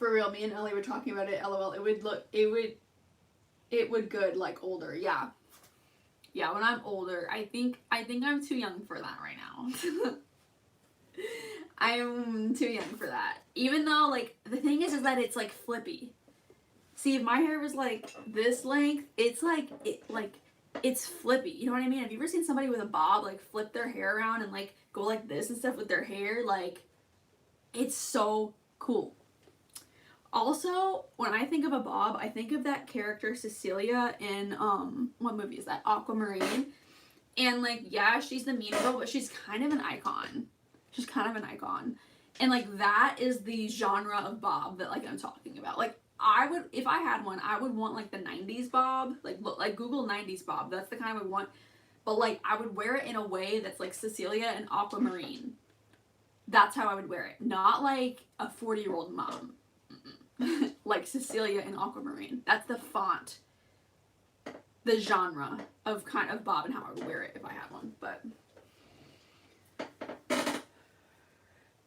For real, me and Ellie were talking about it. LOL. It would good like older. Yeah. Yeah, when I'm older, I think I'm too young for that right now. I'm too young for that. Even though, like, the thing is that it's like flippy. See, if my hair was like this length, it's like it's flippy. You know what I mean? Have you ever seen somebody with a bob like flip their hair around and like go like this and stuff with their hair? Like, it's so cool. Also, when I think of a bob, I think of that character Cecilia in what movie is that? Aquamarine. And like, yeah, she's the mean girl, but she's kind of an icon. She's kind of an icon. And like, that is the genre of bob that like I'm talking about. Like, I would, if I had one, I would want like the 90s bob. Like, look, like Google 90s bob. That's the kind I would want. But like, I would wear it in a way that's like Cecilia and Aquamarine. That's how I would wear it. Not like a 40-year-old mom. Like Cecilia and Aquamarine. That's the font. The genre of kind of bob and how I would wear it if I had one. But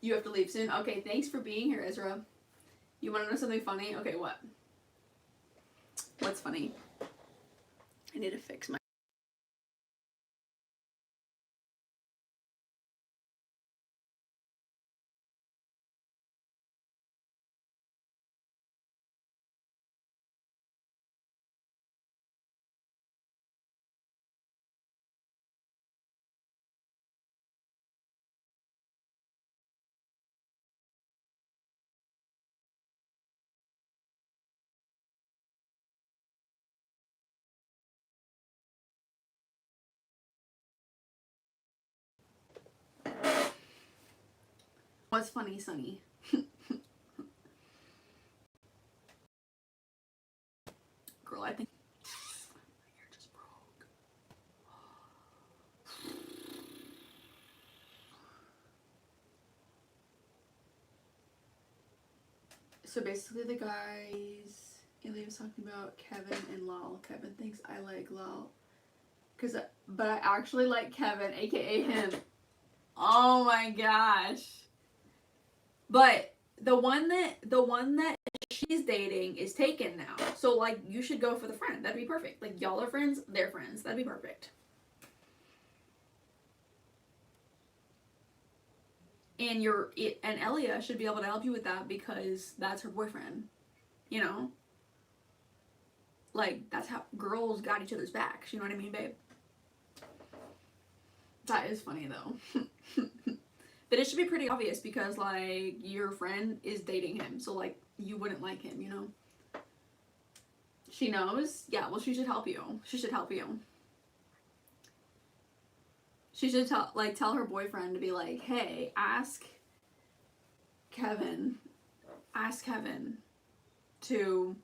you have to leave soon. Okay, thanks for being here, Ezra. You want to know something funny? Okay, what? What's funny? I need to fix my... What's funny, Sunny? Girl, I think... My hair just broke. So basically the guys Ilya was talking about Kevin and Lal. Kevin thinks I like Lal. But I actually like Kevin, aka him. Oh my gosh. But the one that she's dating is taken now. So like, you should go for the friend. That'd be perfect. Like, y'all are friends, they're friends. That'd be perfect. And Elia should be able to help you with that because that's her boyfriend. You know? Like, that's how girls got each other's backs. You know what I mean, babe? That is funny though. But it should be pretty obvious because like, your friend is dating him. So like, you wouldn't like him, you know? She knows? Yeah, well, she should help you. She should help you. She should tell her boyfriend to be like, hey, ask Kevin to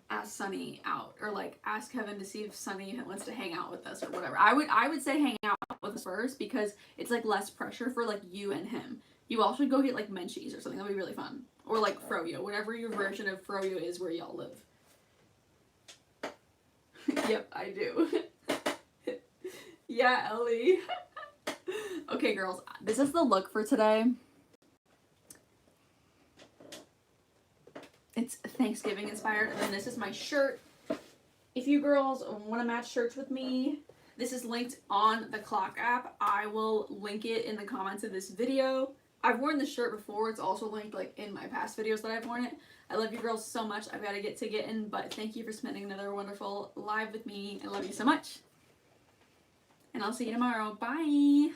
ask Sunny out, or like ask Kevin to see if Sunny wants to hang out with us or whatever. I would say hang out with us first because it's like less pressure for like you and him. You all should go get like Menchie's or something. That'd be really fun. Or like Froyo, whatever your version of Froyo is where y'all live. Yep, I do. Yeah, Ellie. Okay, girls, this is the look for today. It's Thanksgiving inspired, and then this is my shirt. If you girls want to match shirts with me, this is linked on the Clock app. I will link it in the comments of this video. I've worn this shirt before. It's also linked like in my past videos that I've worn it. I love you girls so much. I've got to get in, but thank you for spending another wonderful live with me. I love you so much. And I'll see you tomorrow. Bye.